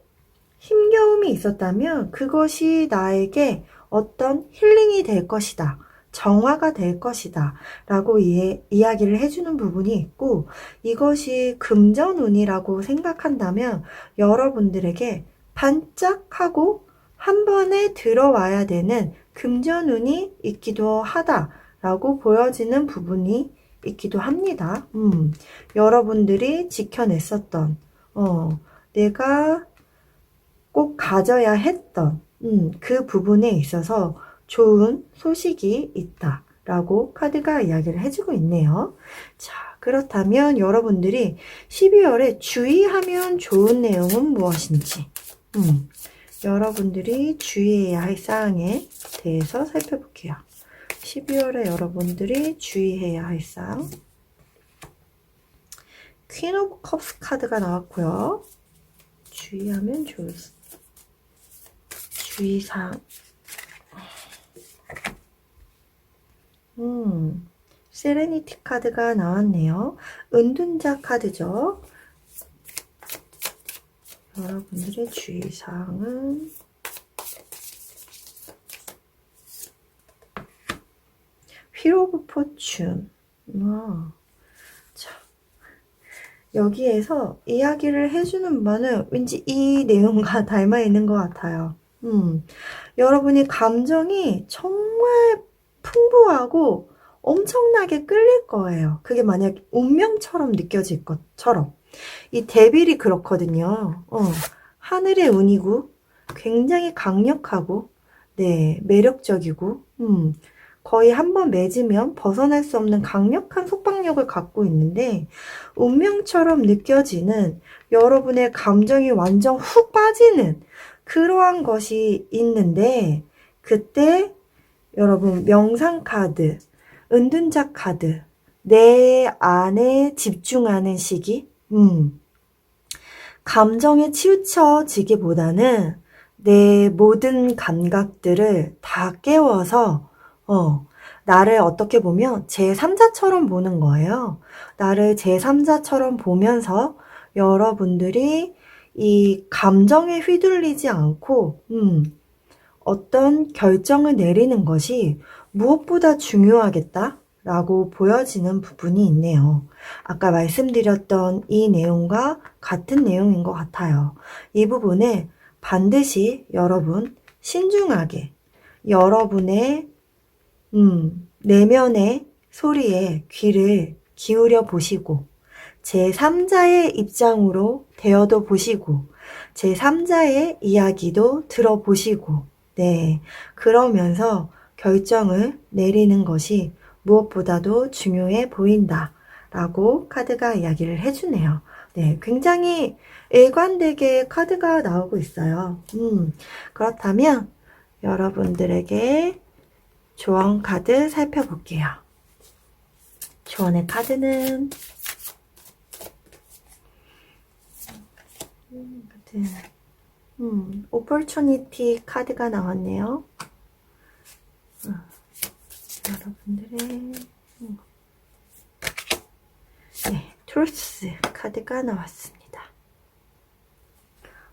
힘겨움이 있었다면 그것이 나에게 어떤 힐링이 될 것이다. 정화가 될 것이다. 라고 이야기를 해주는 부분이 있고, 이것이 금전운이라고 생각한다면 여러분들에게 반짝하고 한 번에 들어와야 되는 금전운이 있기도 하다라고 보여지는 부분이 있기도 합니다. 여러분들이 지켜냈었던, 내가 꼭 가져야 했던 그 부분에 있어서 좋은 소식이 있다라고 카드가 이야기를 해주고 있네요. 자, 그렇다면 여러분들이 12월에 주의하면 좋은 내용은 무엇인지, 여러분들이 주의해야 할 사항에 대해서 살펴볼게요. 12월에 여러분들이 주의해야 할 사항, 퀸 오브 컵스 카드가 나왔고요. 주의하면 좋을 주의사항, 세레니티 카드가 나왔네요. 은둔자 카드죠. 여러분들의 주의사항은 휠 오브 포춘. 자, 여기에서 이야기를 해주는 바는 왠지 이 내용과 닮아 있는 것 같아요. 여러분이 감정이 정말 풍부하고 엄청나게 끌릴 거예요. 그게 만약 운명처럼 느껴질 것처럼. 이 데빌이 그렇거든요. 하늘의 운이고 굉장히 강력하고 네, 매력적이고 거의 한번 맺으면 벗어날 수 없는 강력한 속박력을 갖고 있는데 운명처럼 느껴지는 여러분의 감정이 완전 훅 빠지는 그러한 것이 있는데 그때 여러분 명상 카드, 은둔자 카드, 내 안에 집중하는 시기 감정에 치우쳐지기보다는 내 모든 감각들을 다 깨워서 나를 어떻게 보면 제3자처럼 보는 거예요. 나를 제3자처럼 보면서 여러분들이 이 감정에 휘둘리지 않고 어떤 결정을 내리는 것이 무엇보다 중요하겠다라고 보여지는 부분이 있네요. 아까 말씀드렸던 이 내용과 같은 내용인 것 같아요. 이 부분에 반드시 여러분 신중하게 여러분의 내면의 소리에 귀를 기울여 보시고 제3자의 입장으로 되어도 보시고 제3자의 이야기도 들어보시고 네, 그러면서 결정을 내리는 것이 무엇보다도 중요해 보인다 라고 카드가 이야기를 해주네요. 네, 굉장히 일관되게 카드가 나오고 있어요. 그렇다면 여러분들에게 조언 카드 살펴볼게요. 조언의 카드는 오퍼추니티 카드가 나왔네요. 여러분들의 네, 트루스 카드가 나왔습니다.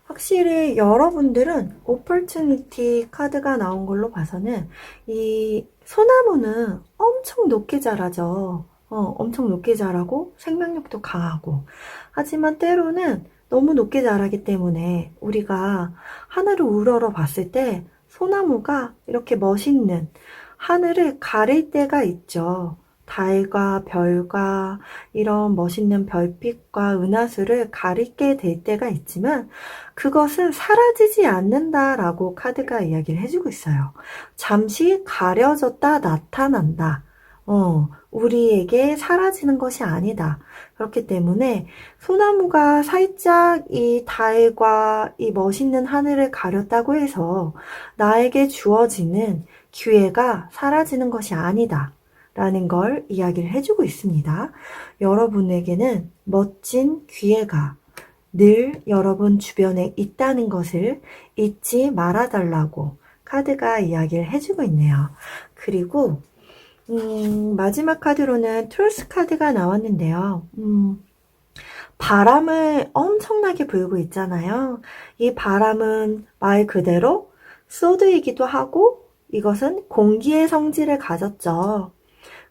확실히 여러분들은 오퍼추니티 카드가 나온 걸로 봐서는 이 소나무는 엄청 높게 자라죠. 엄청 높게 자라고 생명력도 강하고 하지만 때로는 너무 높게 자라기 때문에 우리가 하늘을 우러러 봤을 때 소나무가 이렇게 멋있는 하늘을 가릴 때가 있죠. 달과 별과 이런 멋있는 별빛과 은하수를 가리게 될 때가 있지만 그것은 사라지지 않는다라고 카드가 이야기를 해주고 있어요. 잠시 가려졌다 나타난다. 우리에게 사라지는 것이 아니다. 그렇기 때문에 소나무가 살짝 이 달과 이 멋있는 하늘을 가렸다고 해서 나에게 주어지는 기회가 사라지는 것이 아니다. 라는 걸 이야기를 해주고 있습니다. 여러분에게는 멋진 기회가 늘 여러분 주변에 있다는 것을 잊지 말아달라고 카드가 이야기를 해주고 있네요. 그리고 마지막 카드로는 트루스 카드가 나왔는데요. 바람을 엄청나게 불고 있잖아요. 이 바람은 말 그대로 소드이기도 하고 이것은 공기의 성질을 가졌죠.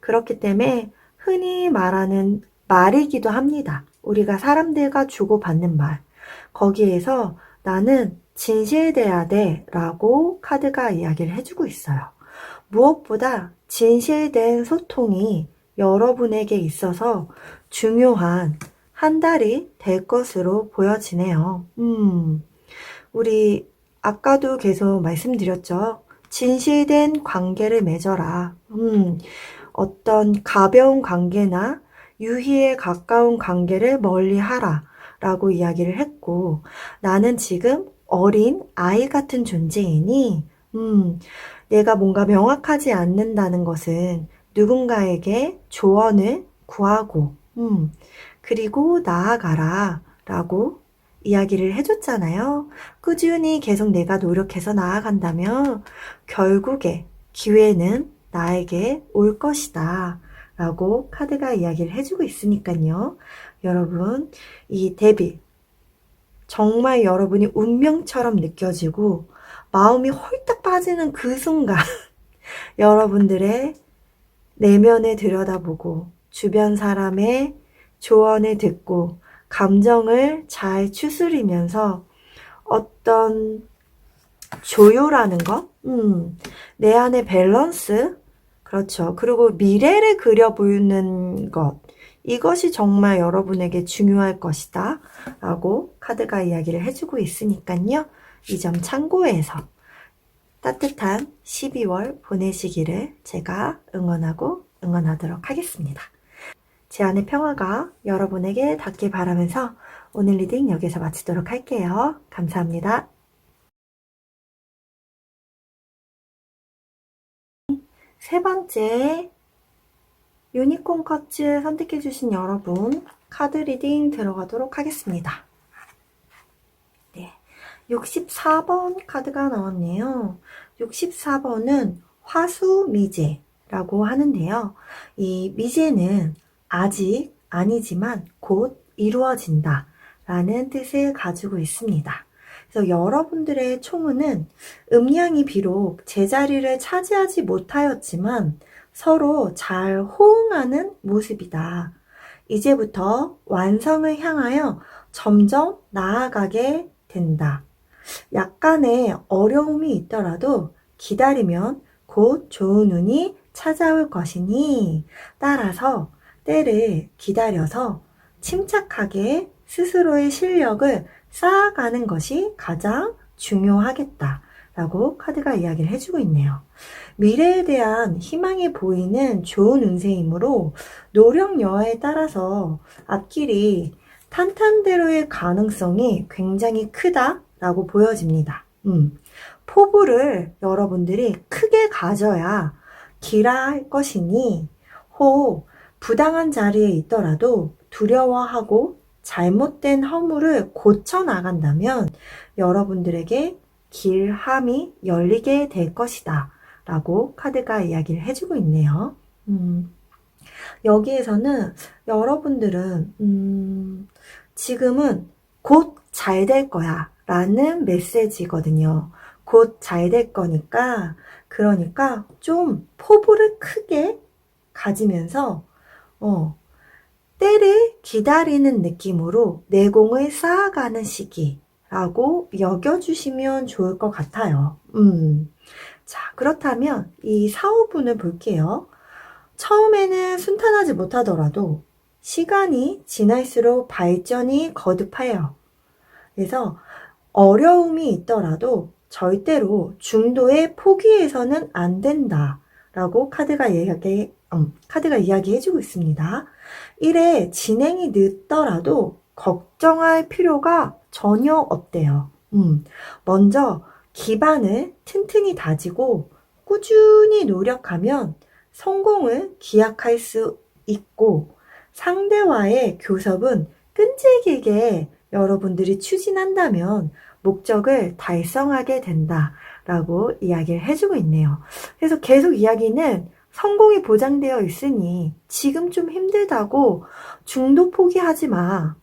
그렇기 때문에 흔히 말하는 말이기도 합니다. 우리가 사람들과 주고받는 말. 거기에서 나는 진실돼야 돼 라고 카드가 이야기를 해주고 있어요. 무엇보다 진실된 소통이 여러분에게 있어서 중요한 한 달이 될 것으로 보여지네요. 우리 아까도 계속 말씀드렸죠. 진실된 관계를 맺어라. 어떤 가벼운 관계나 유희에 가까운 관계를 멀리 하라 라고 이야기를 했고 나는 지금 어린 아이 같은 존재이니 내가 뭔가 명확하지 않는다는 것은 누군가에게 조언을 구하고 그리고 나아가라 라고 이야기를 해줬잖아요. 꾸준히 계속 내가 노력해서 나아간다면 결국에 기회는 나에게 올 것이다 라고 카드가 이야기를 해주고 있으니까요. 여러분 이 데빌 정말 여러분이 운명처럼 느껴지고 마음이 홀딱 빠지는 그 순간 여러분들의 내면을 들여다보고 주변 사람의 조언을 듣고 감정을 잘 추스리면서 어떤 조율하는 것, 내 안의 밸런스, 그렇죠. 그리고 미래를 그려 보이는 것, 이것이 정말 여러분에게 중요할 것이다 라고 카드가 이야기를 해주고 있으니까요. 이 점 참고해서 따뜻한 12월 보내시기를 제가 응원하도록 하겠습니다. 제 안의 평화가 여러분에게 닿길 바라면서 오늘 리딩 여기서 마치도록 할게요. 감사합니다. 세 번째 유니콘 커츠 선택해주신 여러분 카드 리딩 들어가도록 하겠습니다. 네, 64번 카드가 나왔네요. 64번은 화수미제라고 하는데요. 이 미제는 아직 아니지만 곧 이루어진다 라는 뜻을 가지고 있습니다. 그래서 여러분들의 총은은 음양이 비록 제자리를 차지하지 못하였지만 서로 잘 호응하는 모습이다. 이제부터 완성을 향하여 점점 나아가게 된다. 약간의 어려움이 있더라도 기다리면 곧 좋은 운이 찾아올 것이니 따라서 때를 기다려서 침착하게 스스로의 실력을 쌓아가는 것이 가장 중요하겠다 라고 카드가 이야기를 해주고 있네요. 미래에 대한 희망이 보이는 좋은 운세이므로 노력 여하에 따라서 앞길이 탄탄대로의 가능성이 굉장히 크다라고 보여집니다. 포부를 여러분들이 크게 가져야 길할 것이니 혹 부당한 자리에 있더라도 두려워하고 잘못된 허물을 고쳐나간다면 여러분들에게 길함이 열리게 될 것이다 라고 카드가 이야기를 해주고 있네요. 여기에서는 여러분들은 지금은 곧 잘 될 거야 라는 메시지거든요. 곧 잘 될 거니까 그러니까 좀 포부를 크게 가지면서 때를 기다리는 느낌으로 내공을 쌓아가는 시기라고 여겨주시면 좋을 것 같아요. 자, 그렇다면 이 사후분을 볼게요. 처음에는 순탄하지 못하더라도 시간이 지날수록 발전이 거듭해요. 그래서 어려움이 있더라도 절대로 중도에 포기해서는 안 된다 라고 카드가 이야기해주고 있습니다. 이래 진행이 늦더라도 걱정할 필요가 전혀 없대요. 먼저 기반을 튼튼히 다지고 꾸준히 노력하면 성공을 기약할 수 있고 상대와의 교섭은 끈질기게 여러분들이 추진한다면 목적을 달성하게 된다라고 이야기를 해주고 있네요. 그래서 계속 이야기는 성공이 보장되어 있으니 지금 좀 힘들다고 중도 포기하지 마.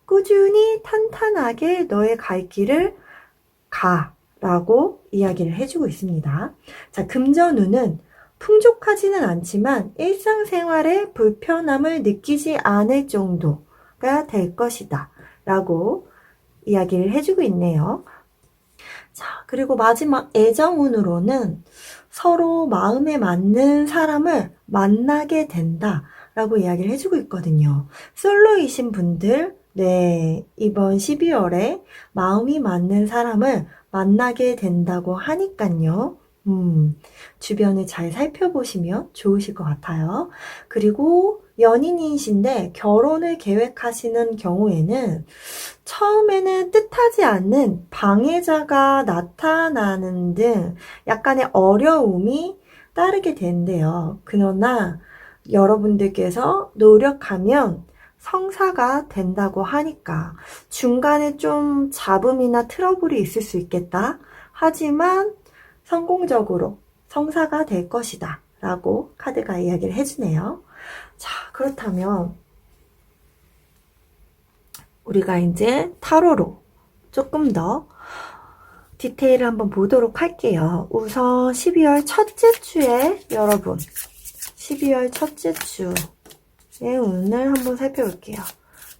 꾸준히 탄탄하게 너의 갈 길을 가라고 이야기를 해주고 있습니다. 자, 금전운은 풍족하지는 않지만 일상생활에 불편함을 느끼지 않을 정도가 될 것이다 라고 이야기를 해주고 있네요. 자, 그리고 마지막 애정운으로는 서로 마음에 맞는 사람을 만나게 된다 라고 이야기를 해주고 있거든요. 솔로이신 분들, 네, 이번 12월에 마음이 맞는 사람을 만나게 된다고 하니까요. 주변을 잘 살펴보시면 좋으실 것 같아요. 그리고 연인이신데 결혼을 계획하시는 경우에는 처음에는 뜻하지 않는 방해자가 나타나는 등 약간의 어려움이 따르게 된대요. 그러나 여러분들께서 노력하면 성사가 된다고 하니까 중간에 좀 잡음이나 트러블이 있을 수 있겠다. 하지만 성공적으로 성사가 될 것이다 라고 카드가 이야기를 해주네요. 자, 그렇다면 우리가 이제 타로로 조금 더 디테일을 한번 보도록 할게요. 우선 12월 첫째 주에 여러분 12월 첫째 주의 운을 한번 살펴볼게요.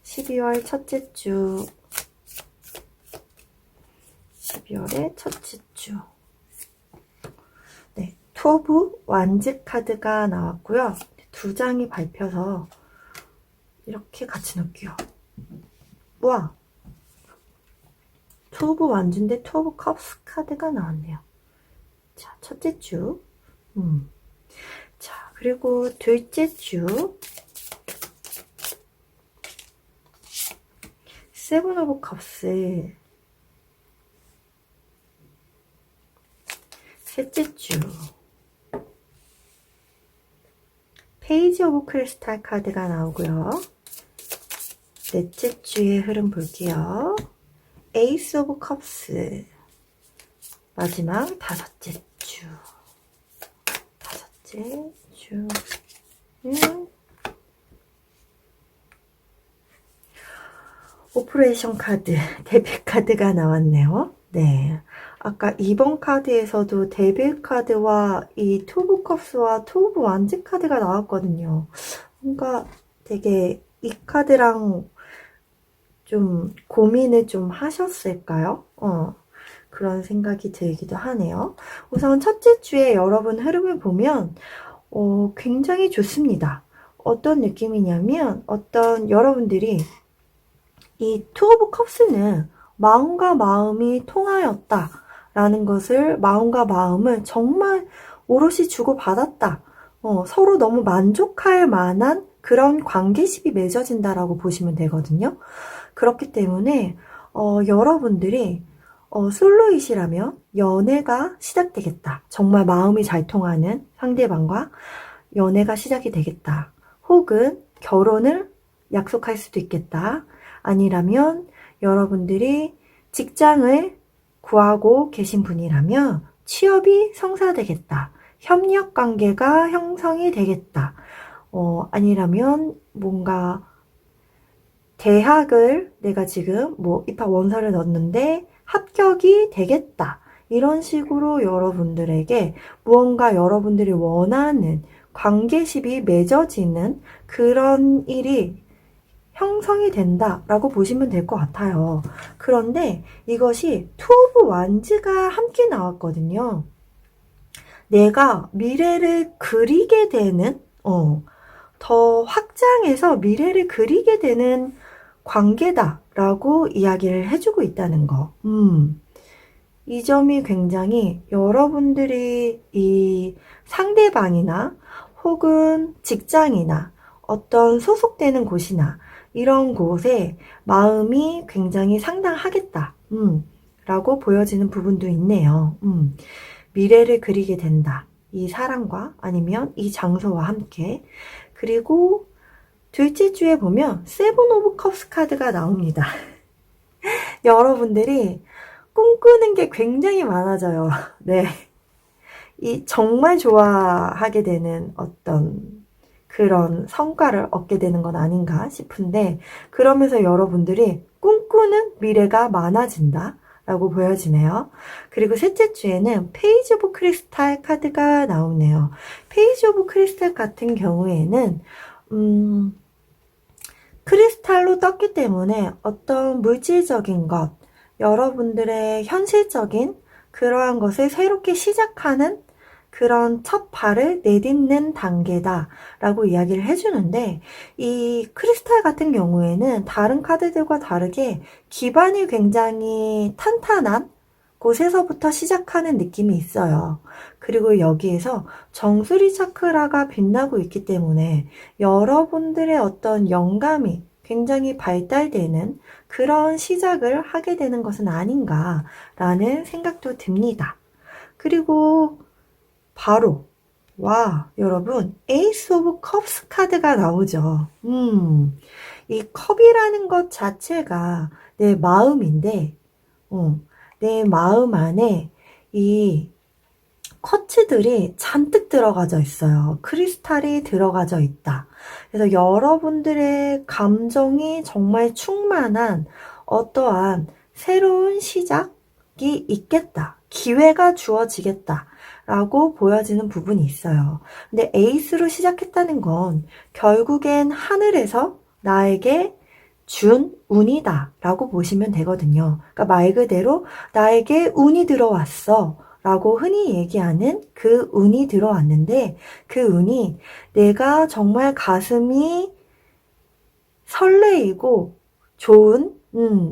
12월 첫째 주 12월의 첫째 주 네, 투 오브 완즈 카드가 나왔고요. 두 장이 밟혀서 이렇게 같이 놓을게요. 우와! 투 오브 완즈인데 투 오브 컵스 카드가 나왔네요. 자, 첫째 주. 자, 그리고 둘째 주. 세븐 오브 컵스. 셋째 주. 페이지 오브 크리스탈 카드가 나오고요. 넷째 주의 흐름 볼게요. 에이스 오브 컵스. 마지막 다섯째 주. 다섯째 주. 오퍼레이션 카드, 데뷔 카드가 나왔네요. 네. 아까 2번 카드에서도 데뷔 카드와 이 투 오브 컵스와 투 오브 완즈 카드가 나왔거든요. 뭔가 되게 이 카드랑 좀 고민을 좀 하셨을까요? 그런 생각이 들기도 하네요. 우선 첫째 주에 여러분 흐름을 보면 굉장히 좋습니다. 어떤 느낌이냐면 어떤 여러분들이 이 투 오브 컵스는 마음과 마음이 통하였다 라는 것을 마음과 마음을 정말 오롯이 주고받았다. 서로 너무 만족할 만한 그런 관계십이 맺어진다라고 보시면 되거든요. 그렇기 때문에 여러분들이 솔로이시라면 연애가 시작되겠다. 정말 마음이 잘 통하는 상대방과 연애가 시작이 되겠다. 혹은 결혼을 약속할 수도 있겠다. 아니라면 여러분들이 직장을 구하고 계신 분이라면 취업이 성사되겠다. 협력 관계가 형성이 되겠다. 아니라면 뭔가 대학을 내가 지금 입학 원서를 넣었는데 합격이 되겠다. 이런 식으로 여러분들에게 무언가 여러분들이 원하는 관계십이 맺어지는 그런 일이 형성이 된다라고 보시면 될 것 같아요. 그런데 이것이 투 오브 완즈가 함께 나왔거든요. 내가 미래를 그리게 되는 더 확장해서 미래를 그리게 되는 관계다라고 이야기를 해주고 있다는 거. 이 점이 굉장히 여러분들이 이 상대방이나 혹은 직장이나 어떤 소속되는 곳이나 이런 곳에 마음이 굉장히 상당하겠다. 라고 보여지는 부분도 있네요. 미래를 그리게 된다. 이 사람과 아니면 이 장소와 함께. 그리고 둘째 주에 보면 세븐 오브 컵스 카드가 나옵니다. 여러분들이 꿈꾸는 게 굉장히 많아져요. 네. 정말 좋아하게 되는 어떤 그런 성과를 얻게 되는 건 아닌가 싶은데, 그러면서 여러분들이 꿈꾸는 미래가 많아진다 라고 보여지네요. 그리고 셋째 주에는 페이지 오브 크리스탈 카드가 나오네요. 페이지 오브 크리스탈 같은 경우에는 크리스탈로 떴기 때문에 어떤 물질적인 것, 여러분들의 현실적인 그러한 것을 새롭게 시작하는 그런 첫 발을 내딛는 단계다 라고 이야기를 해주는데, 이 크리스탈 같은 경우에는 다른 카드들과 다르게 기반이 굉장히 탄탄한 곳에서부터 시작하는 느낌이 있어요. 그리고 여기에서 정수리 차크라가 빛나고 있기 때문에 여러분들의 어떤 영감이 굉장히 발달되는 그런 시작을 하게 되는 것은 아닌가라는 생각도 듭니다. 그리고 바로 여러분 에이스 오브 컵스 카드가 나오죠. 이 컵이라는 것 자체가 내 마음인데 내 마음 안에 이 쿼츠들이 잔뜩 들어가져 있어요. 크리스탈이 들어가져 있다. 그래서 여러분들의 감정이 정말 충만한 어떠한 새로운 시작이 있겠다. 기회가 주어지겠다. 라고 보여지는 부분이 있어요. 근데 에이스로 시작했다는 건 결국엔 하늘에서 나에게 준 운이다 라고 보시면 되거든요. 그러니까 말 그대로 나에게 운이 들어왔어 라고 흔히 얘기하는 그 운이 들어왔는데, 그 운이 내가 정말 가슴이 설레이고 좋은,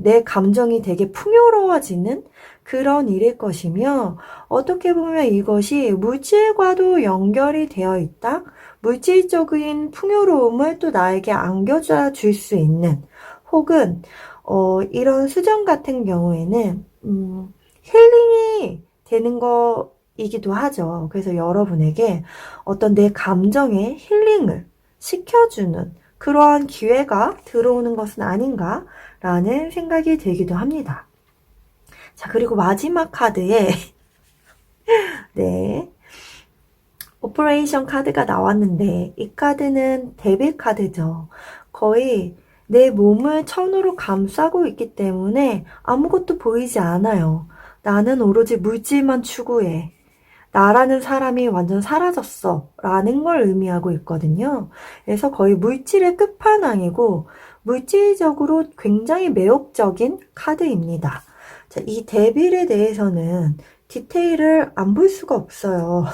내 감정이 되게 풍요로워지는 그런 일일 것이며, 어떻게 보면 이것이 물질과도 연결이 되어 있다. 물질적인 풍요로움을 또 나에게 안겨줘 줄 수 있는, 혹은 이런 수정 같은 경우에는 힐링이 되는 거이기도 하죠. 그래서 여러분에게 어떤 내 감정의 힐링을 시켜주는 그러한 기회가 들어오는 것은 아닌가라는 생각이 들기도 합니다. 자, 그리고 마지막 카드에 네, 오퍼레이션 카드가 나왔는데, 이 카드는 데빌 카드죠. 거의 내 몸을 천으로 감싸고 있기 때문에 아무것도 보이지 않아요. 나는 오로지 물질만 추구해. 나라는 사람이 완전 사라졌어. 라는 걸 의미하고 있거든요. 그래서 거의 물질의 끝판왕이고 물질적으로 굉장히 매혹적인 카드입니다. 자, 이 데빌에 대해서는 디테일을 안 볼 수가 없어요.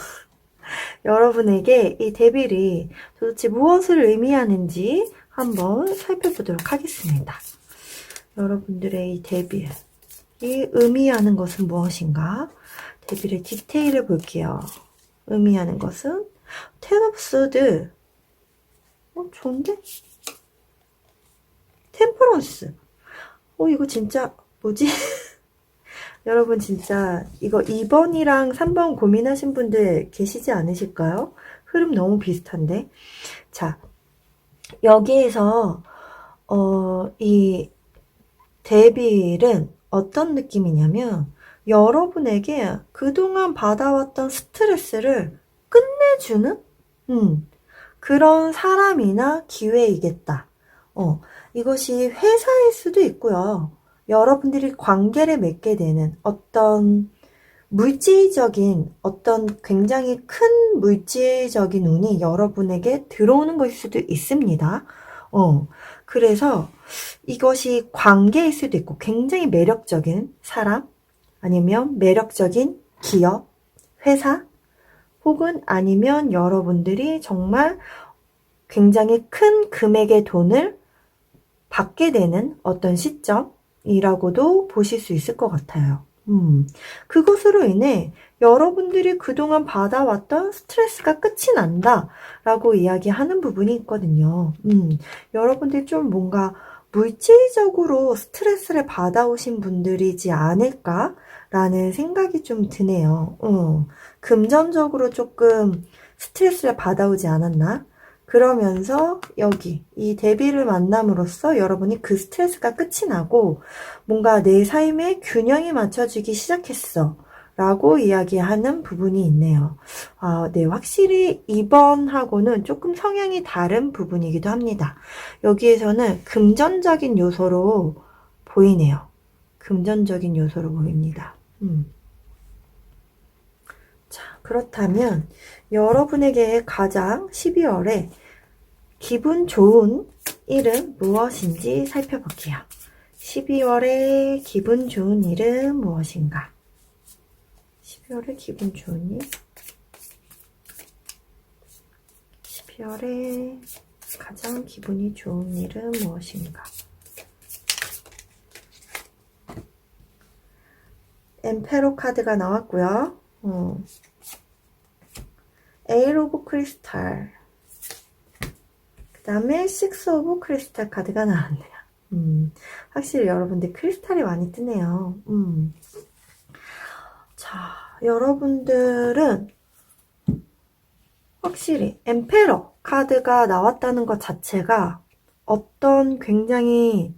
여러분에게 이 데빌이 도대체 무엇을 의미하는지 한번 살펴보도록 하겠습니다. 여러분들의 이 데빌이 의미하는 것은 무엇인가? 데빌의 디테일을 볼게요. 의미하는 것은 텐 오브 소드. 좋은데? 템퍼런스. 이거 진짜 뭐지? 여러분 진짜 이거 2번이랑 3번 고민하신 분들 계시지 않으실까요? 흐름 너무 비슷한데. 자, 여기에서 이 데빌은 어떤 느낌이냐면 여러분에게 그동안 받아왔던 스트레스를 끝내주는 그런 사람이나 기회이겠다. 이것이 회사일 수도 있고요. 여러분들이 관계를 맺게 되는 어떤 물질적인, 어떤 굉장히 큰 물질적인 운이 여러분에게 들어오는 것일 수도 있습니다. 그래서 이것이 관계일 수도 있고 굉장히 매력적인 사람, 아니면 매력적인 기업, 회사, 혹은 아니면 여러분들이 정말 굉장히 큰 금액의 돈을 받게 되는 어떤 시점이라고도 보실 수 있을 것 같아요. 그것으로 인해 여러분들이 그동안 받아왔던 스트레스가 끝이 난다 라고 이야기하는 부분이 있거든요. 여러분들이 좀 뭔가 물질적으로 스트레스를 받아오신 분들이지 않을까 라는 생각이 좀 드네요. 금전적으로 조금 스트레스를 받아오지 않았나? 그러면서 여기 이 데빌을 만남으로써 여러분이 그 스트레스가 끝이 나고 뭔가 내 삶에 균형이 맞춰지기 시작했어 라고 이야기하는 부분이 있네요. 네, 확실히 2번하고는 조금 성향이 다른 부분이기도 합니다. 여기에서는 금전적인 요소로 보이네요. 금전적인 요소로 보입니다. 자, 그렇다면 여러분에게 가장 12월에 기분 좋은 일은 무엇인지 살펴볼게요. 12월에 기분 좋은 일은 무엇인가? 12월에 기분 좋은 일? 12월에 가장 기분이 좋은 일은 무엇인가? 엠페로 카드가 나왔고요. 에일 오브 크리스탈, 그 다음에 식스 오브 크리스탈 카드가 나왔네요. 확실히 여러분들 크리스탈이 많이 뜨네요. 자, 여러분들은 확실히 엠페러 카드가 나왔다는 것 자체가 어떤 굉장히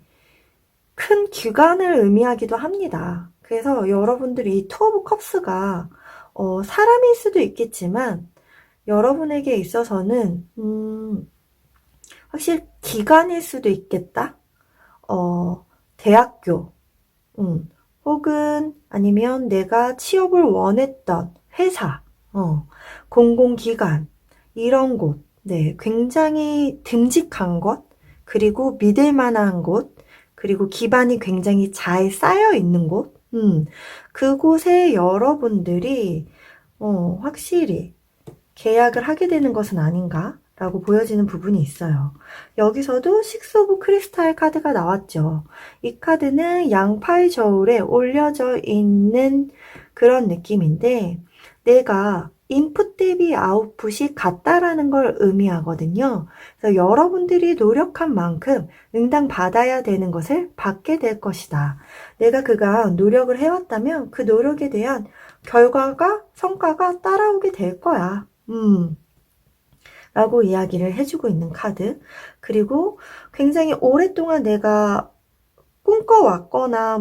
큰 기간을 의미하기도 합니다. 그래서 여러분들이 이 투 오브 컵스가 사람일 수도 있겠지만 여러분에게 있어서는 확실히 기관일 수도 있겠다. 대학교, 혹은 아니면 내가 취업을 원했던 회사, 공공기관, 이런 곳, 네, 굉장히 듬직한 곳, 그리고 믿을 만한 곳, 그리고 기반이 굉장히 잘 쌓여 있는 곳, 그곳에 여러분들이 확실히 계약을 하게 되는 것은 아닌가? 라고 보여지는 부분이 있어요. 여기서도 식스 오브 크리스탈 카드가 나왔죠. 이 카드는 양팔 저울에 올려져 있는 그런 느낌인데 내가 인풋 대비 아웃풋이 같다라는 걸 의미하거든요. 그래서 여러분들이 노력한 만큼 응당 받아야 되는 것을 받게 될 것이다. 내가 그간 노력을 해왔다면 그 노력에 대한 결과가, 성과가 따라오게 될 거야. 라고 이야기를 해주고 있는 카드. 그리고 굉장히 오랫동안 내가 꿈꿔왔거나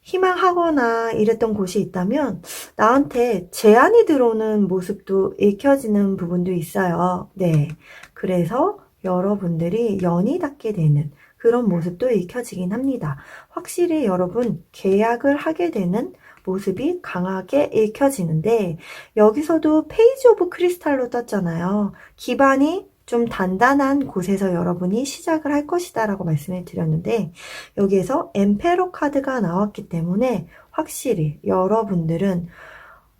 희망하거나 이랬던 곳이 있다면 나한테 제안이 들어오는 모습도 읽혀지는 부분도 있어요. 네. 그래서 여러분들이 연이 닿게 되는 그런 모습도 읽혀지긴 합니다. 확실히 여러분 계약을 하게 되는 모습이 강하게 읽혀지는데 여기서도 페이지 오브 크리스탈로 떴잖아요. 기반이 좀 단단한 곳에서 여러분이 시작을 할 것이다 라고 말씀을 드렸는데 여기에서 엠페러 카드가 나왔기 때문에 확실히 여러분들은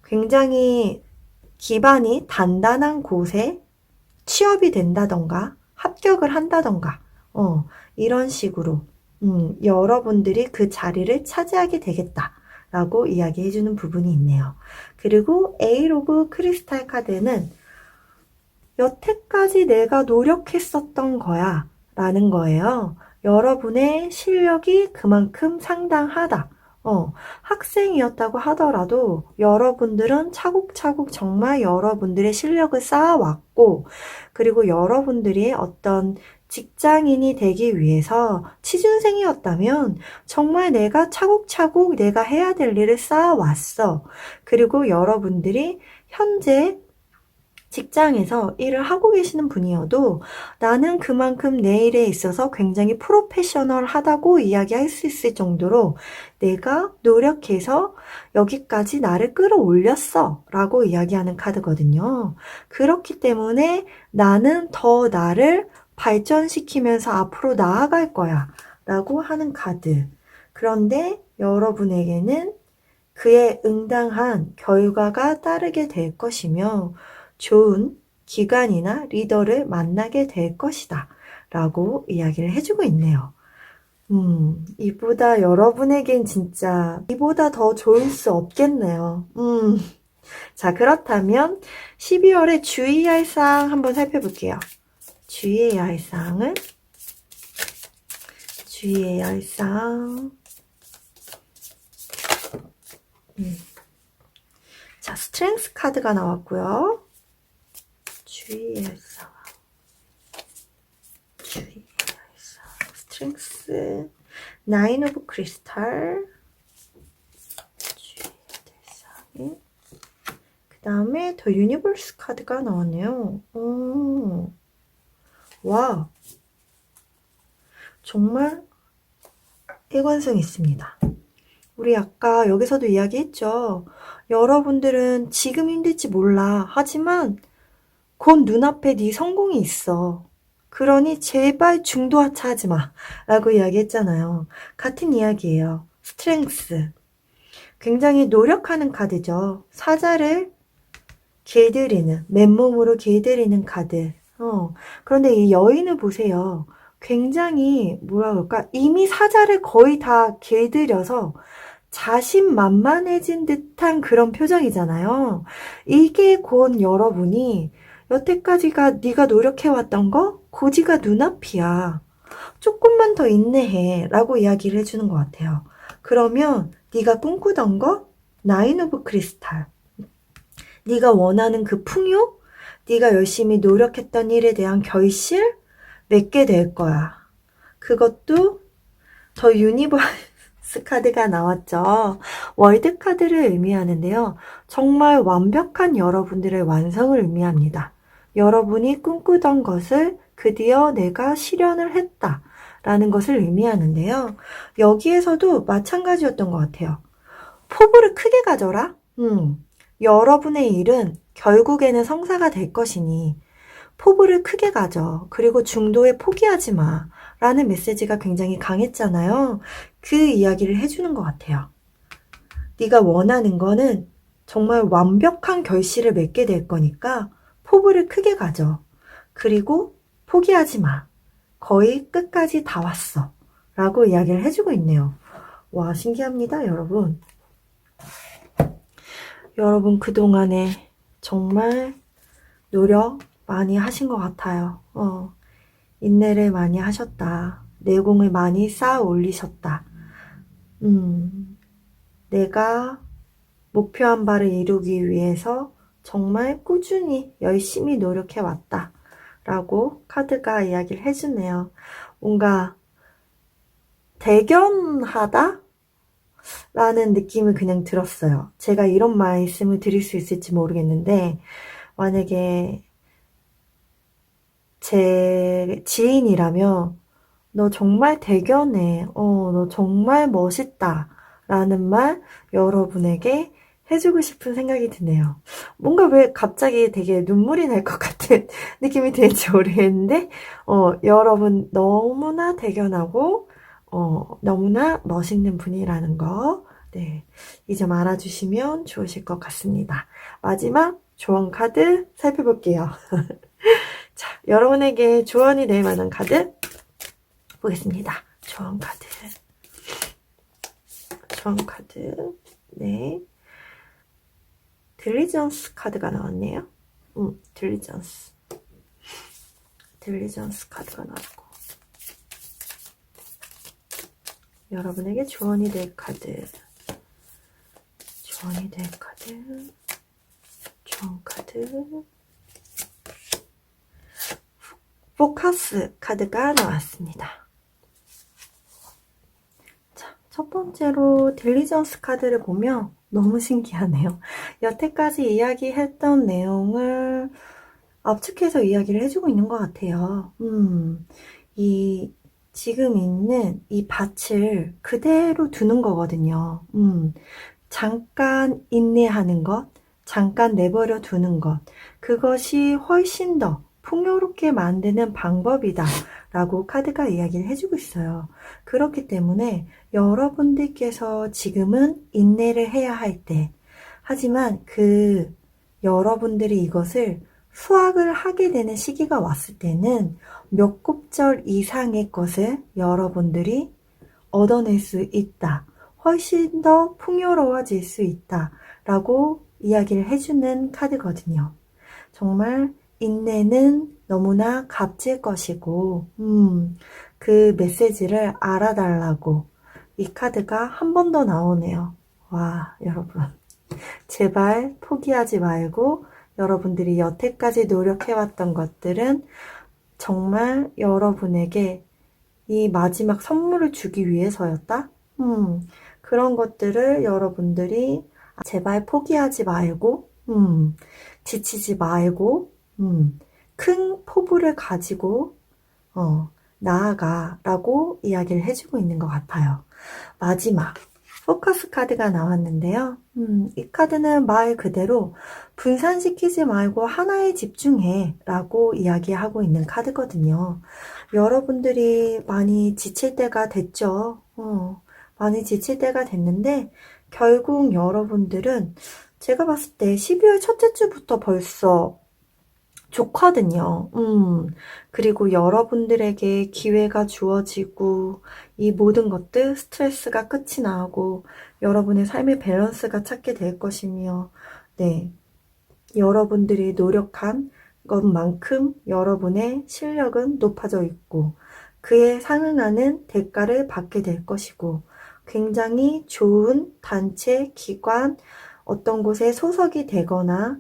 굉장히 기반이 단단한 곳에 취업이 된다던가 합격을 한다던가 이런 식으로 여러분들이 그 자리를 차지하게 되겠다 라고 이야기해주는 부분이 있네요. 그리고 에일 오브 크리스탈 카드는 여태까지 내가 노력했었던 거야 라는 거예요. 여러분의 실력이 그만큼 상당하다. 학생이었다고 하더라도 여러분들은 차곡차곡 정말 여러분들의 실력을 쌓아왔고 그리고 여러분들이 어떤 직장인이 되기 위해서 취준생이었다면 정말 내가 차곡차곡 내가 해야 될 일을 쌓아왔어. 그리고 여러분들이 현재 직장에서 일을 하고 계시는 분이어도 나는 그만큼 내 일에 있어서 굉장히 프로페셔널하다고 이야기할 수 있을 정도로 내가 노력해서 여기까지 나를 끌어올렸어 라고 이야기하는 카드거든요. 그렇기 때문에 나는 더 나를 발전시키면서 앞으로 나아갈 거야 라고 하는 카드. 그런데 여러분에게는 그에 응당한 결과가 따르게 될 것이며 좋은 기관이나 리더를 만나게 될 것이다 라고 이야기를 해주고 있네요. 이보다 여러분에겐 진짜 이보다 더 좋을 수 없겠네요. 자, 그렇다면 12월에 주의할 사항 한번 살펴볼게요. 주의해야 할 사항은 주의해야 할 사항 자, 스트렝스 카드가 나왔고요. 주의해야 할 사항 스트렝스 나인 오브 크리스탈 주의해야 될 사항 그 다음에 더 유니버스 카드가 나왔네요. 와 정말 일관성 있습니다. 우리 아까 여기서도 이야기했죠. 여러분들은 지금 힘들지 몰라. 하지만 곧 눈앞에 네 성공이 있어. 그러니 제발 중도하차하지 마. 라고 이야기했잖아요. 같은 이야기예요. 스트렝스. 굉장히 노력하는 카드죠. 사자를 길들이는, 맨몸으로 길들이는 카드. 그런데 이 여인을 보세요. 굉장히 뭐라 그럴까? 이미 사자를 거의 다 길들여서 자신만만해진 듯한 그런 표정이잖아요. 이게 곧 여러분이 여태까지가 네가 노력해왔던 거 고지가 눈앞이야. 조금만 더 인내해 라고 이야기를 해주는 것 같아요. 그러면 네가 꿈꾸던 거 나인 오브 크리스탈 네가 원하는 그 풍요 네가 열심히 노력했던 일에 대한 결실 맺게 될 거야. 그것도 더 유니버스 포커스 카드가 나왔죠. 월드 카드를 의미하는데요. 정말 완벽한 여러분들의 완성을 의미합니다. 여러분이 꿈꾸던 것을 드디어 내가 실현을 했다 라는 것을 의미하는데요. 여기에서도 마찬가지였던 것 같아요. 포부를 크게 가져라. 여러분의 일은 결국에는 성사가 될 것이니 포부를 크게 가져. 그리고 중도에 포기하지 마. 라는 메시지가 굉장히 강했잖아요. 그 이야기를 해주는 것 같아요. 네가 원하는 거는 정말 완벽한 결실을 맺게 될 거니까 포부를 크게 가져. 그리고 포기하지 마. 거의 끝까지 다 왔어. 라고 이야기를 해주고 있네요. 와, 신기합니다, 여러분. 여러분 그동안에 정말 노력 많이 하신 것 같아요. 인내를 많이 하셨다. 내공을 많이 쌓아 올리셨다. 내가 목표한 바를 이루기 위해서 정말 꾸준히 열심히 노력해 왔다. 라고 카드가 이야기를 해주네요. 뭔가 대견하다? 라는 느낌을 그냥 들었어요. 제가 이런 말씀을 드릴 수 있을지 모르겠는데 만약에 제 지인이라면 너 정말 대견해. 너 정말 멋있다. 라는 말 여러분에게 해주고 싶은 생각이 드네요. 뭔가 왜 갑자기 되게 눈물이 날 것 같은 느낌이 들지 모르겠는데 여러분 너무나 대견하고 너무나 멋있는 분이라는 거 네, 이 점 알아주시면 좋으실 것 같습니다. 마지막 조언 카드 살펴볼게요. 자, 여러분에게 조언이 될 만한 카드 보겠습니다. 조언 카드. 조언 카드. 네. 딜리전스 카드가 나왔네요. 딜리전스. 딜리전스 카드가 나왔고. 여러분에게 조언이 될 카드. 조언이 될 카드. 조언 카드. 포커스 카드가 나왔습니다. 자, 첫 번째로 딜리전스 카드를 보면 너무 신기하네요. 여태까지 이야기했던 내용을 압축해서 이야기를 해주고 있는 것 같아요. 지금 있는 이 밭을 그대로 두는 거거든요. 잠깐 인내하는 것, 잠깐 내버려 두는 것, 그것이 훨씬 더 풍요롭게 만드는 방법이다 라고 카드가 이야기를 해주고 있어요. 그렇기 때문에 여러분들께서 지금은 인내를 해야 할 때, 하지만 여러분들이 이것을 수확을 하게 되는 시기가 왔을 때는 몇 곱절 이상의 것을 여러분들이 얻어낼 수 있다. 훨씬 더 풍요로워질 수 있다. 라고 이야기를 해주는 카드거든요. 정말 인내는 너무나 값질 것이고 그 메시지를 알아달라고 이 카드가 한 번 더 나오네요. 와, 여러분 제발 포기하지 말고 여러분들이 여태까지 노력해왔던 것들은 정말 여러분에게 이 마지막 선물을 주기 위해서였다? 그런 것들을 여러분들이 제발 포기하지 말고 지치지 말고 큰 포부를 가지고 나아가라고 이야기를 해주고 있는 것 같아요. 마지막 포커스 카드가 나왔는데요. 이 카드는 말 그대로 분산시키지 말고 하나에 집중해 라고 이야기하고 있는 카드거든요. 여러분들이 많이 지칠 때가 됐죠. 많이 지칠 때가 됐는데 결국 여러분들은 제가 봤을 때 12월 첫째 주부터 벌써 좋거든요. 그리고 여러분들에게 기회가 주어지고 이 모든 것들 스트레스가 끝이 나고 여러분의 삶의 밸런스가 찾게 될 것이며 네, 여러분들이 노력한 것만큼 여러분의 실력은 높아져 있고 그에 상응하는 대가를 받게 될 것이고 굉장히 좋은 단체, 기관, 어떤 곳에 소속이 되거나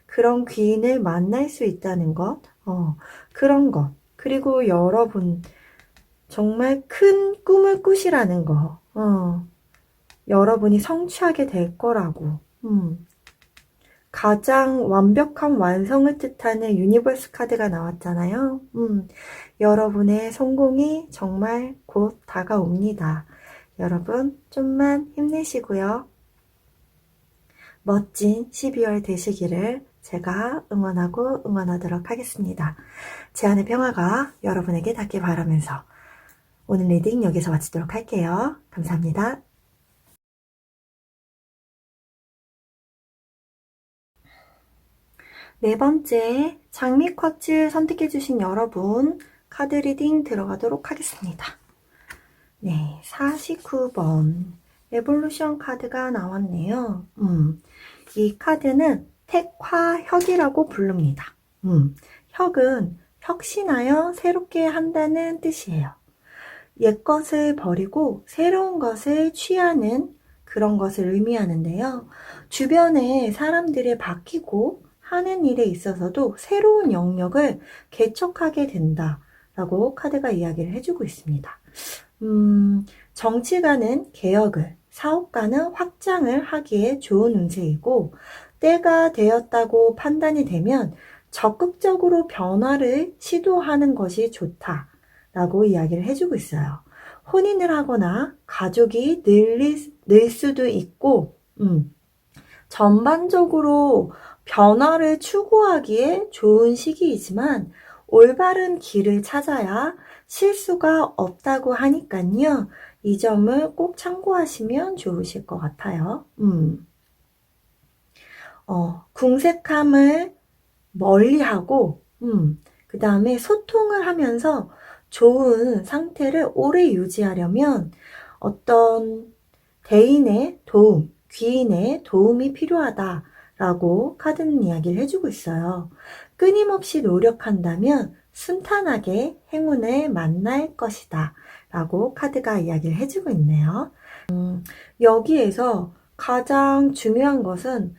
그런 귀인을 만날 수 있다는 것, 그런 것. 그리고 여러분, 정말 큰 꿈을 꾸시라는 거. 여러분이 성취하게 될 거라고. 가장 완벽한 완성을 뜻하는 유니버스 카드가 나왔잖아요. 여러분의 성공이 정말 곧 다가옵니다. 여러분 좀만 힘내시고요. 멋진 12월 되시기를 제가 응원하도록 하겠습니다. 제 안의 평화가 여러분에게 닿길 바라면서 오늘 리딩 여기서 마치도록 할게요. 감사합니다. 네 번째 장미 쿼츠 선택해주신 여러분 카드 리딩 들어가도록 하겠습니다. 네, 49번 에볼루션 카드가 나왔네요. 이 카드는 택화혁이라고 부릅니다. 혁은 혁신하여 새롭게 한다는 뜻이에요. 옛것을 버리고 새로운 것을 취하는 그런 것을 의미하는데요. 주변에 사람들이 바뀌고 하는 일에 있어서도 새로운 영역을 개척하게 된다라고 카드가 이야기를 해주고 있습니다. 정치가는 개혁을, 사업가는 확장을 하기에 좋은 운세이고 때가 되었다고 판단이 되면 적극적으로 변화를 시도하는 것이 좋다라고 이야기를 해주고 있어요. 혼인을 하거나 가족이 늘 수도 있고 전반적으로 변화를 추구하기에 좋은 시기이지만 올바른 길을 찾아야 실수가 없다고 하니까요. 이 점을 꼭 참고하시면 좋으실 것 같아요. 궁색함을 멀리하고 그 다음에 소통을 하면서 좋은 상태를 오래 유지하려면 어떤 대인의 도움, 귀인의 도움이 필요하다라고 카드는 이야기를 해주고 있어요. 끊임없이 노력한다면 순탄하게 행운을 만날 것이다 라고 카드가 이야기를 해주고 있네요. 여기에서 가장 중요한 것은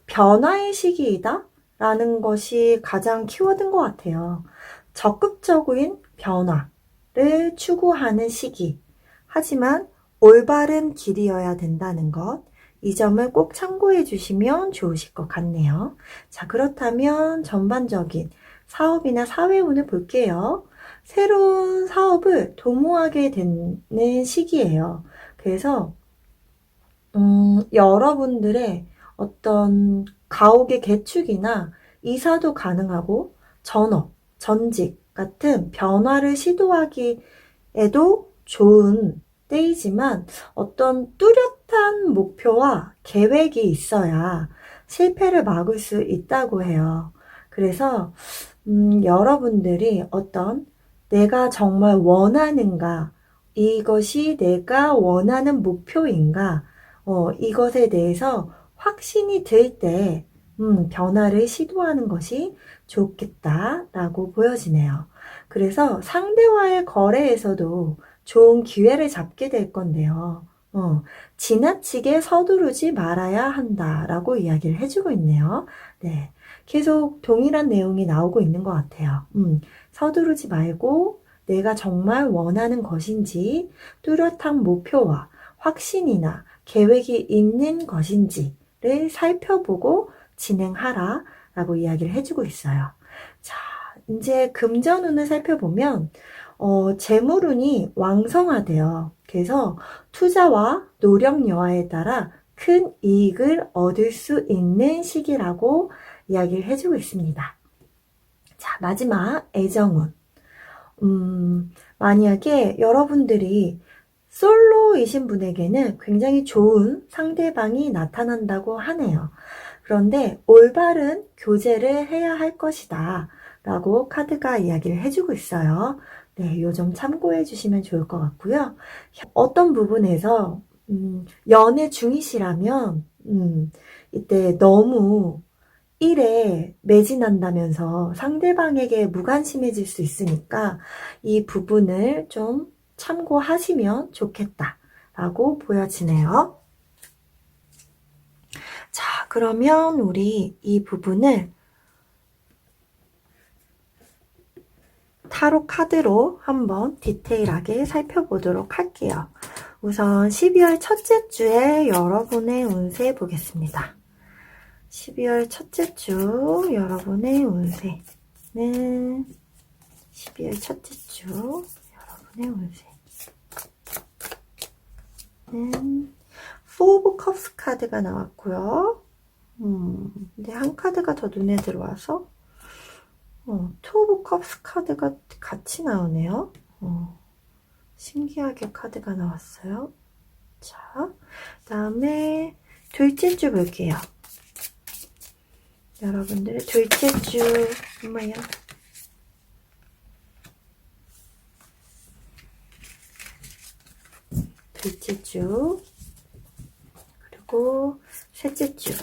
변화의 시기이다 라는 것이 가장 키워드인 것 같아요. 적극적인 변화를 추구하는 시기. 하지만 올바른 길이어야 된다는 것. 이 점을 꼭 참고해 주시면 좋으실 것 같네요. 자, 그렇다면 전반적인 사업이나 사회운을 볼게요. 새로운 사업을 도모하게 되는 시기예요. 그래서 여러분들의 어떤 가옥의 개축이나 이사도 가능하고 전업, 전직 같은 변화를 시도하기에도 좋은 때이지만 어떤 뚜렷한 목표와 계획이 있어야 실패를 막을 수 있다고 해요. 그래서 여러분들이 어떤 내가 정말 원하는가, 이것이 내가 원하는 목표인가, 이것에 대해서 확신이 들 때 변화를 시도하는 것이 좋겠다라고 보여지네요. 그래서 상대와의 거래에서도 좋은 기회를 잡게 될 건데요. 지나치게 서두르지 말아야 한다라고 이야기를 해주고 있네요. 네, 계속 동일한 내용이 나오고 있는 것 같아요. 서두르지 말고 내가 정말 원하는 것인지 뚜렷한 목표와 확신이나 계획이 있는 것인지를 살펴보고 진행하라 라고 이야기를 해주고 있어요. 자, 이제 금전운을 살펴보면 재물운이 왕성하대요. 그래서 투자와 노력 여하에 따라 큰 이익을 얻을 수 있는 시기라고 이야기를 해주고 있습니다. 자, 마지막 애정운. 만약에 여러분들이 솔로이신 분에게는 굉장히 좋은 상대방이 나타난다고 하네요. 그런데 올바른 교제를 해야 할 것이다 라고 카드가 이야기를 해주고 있어요. 네, 요 점 참고해 주시면 좋을 것 같고요. 어떤 부분에서 연애 중이시라면 이때 너무 일에 매진한다면서 상대방에게 무관심해질 수 있으니까 이 부분을 좀 참고하시면 좋겠다라고 보여지네요. 자, 그러면 우리 이 부분을 타로 카드로 한번 디테일하게 살펴보도록 할게요. 우선 12월 첫째 주에 여러분의 운세 보겠습니다. 12월 첫째 주 여러분의 운세는 12월 첫째 주 여러분의 운세는 Four of Cups 카드가 나왔고요. 근데 한 카드가 더 눈에 들어와서 Two of Cups 카드가 같이 나오네요. 신기하게 카드가 나왔어요. 자, 다음에 둘째 주 볼게요. 여러분들의 둘째 주, 엄마야. 둘째 주, 그리고 셋째 주.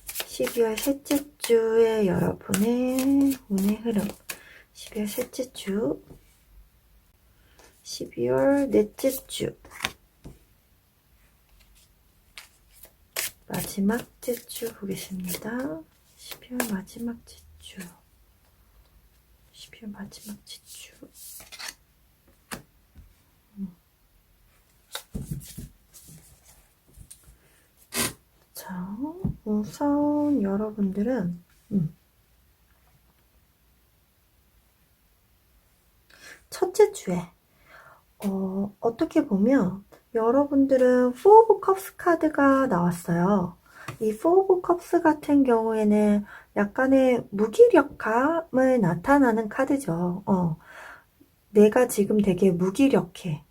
12월 셋째 주에 여러분의 운의 흐름. 12월 셋째 주. 12월 넷째 주. 마지막 주 보겠습니다. 12월 마지막 주. 12월 마지막 주. 자, 우선 여러분들은 첫째 주에 어떻게 보면 여러분들은 Four of Cups 카드가 나왔어요. 이 Four of Cups 같은 경우에는 약간의 무기력함을 나타나는 카드죠. 내가 지금 되게 무기력해.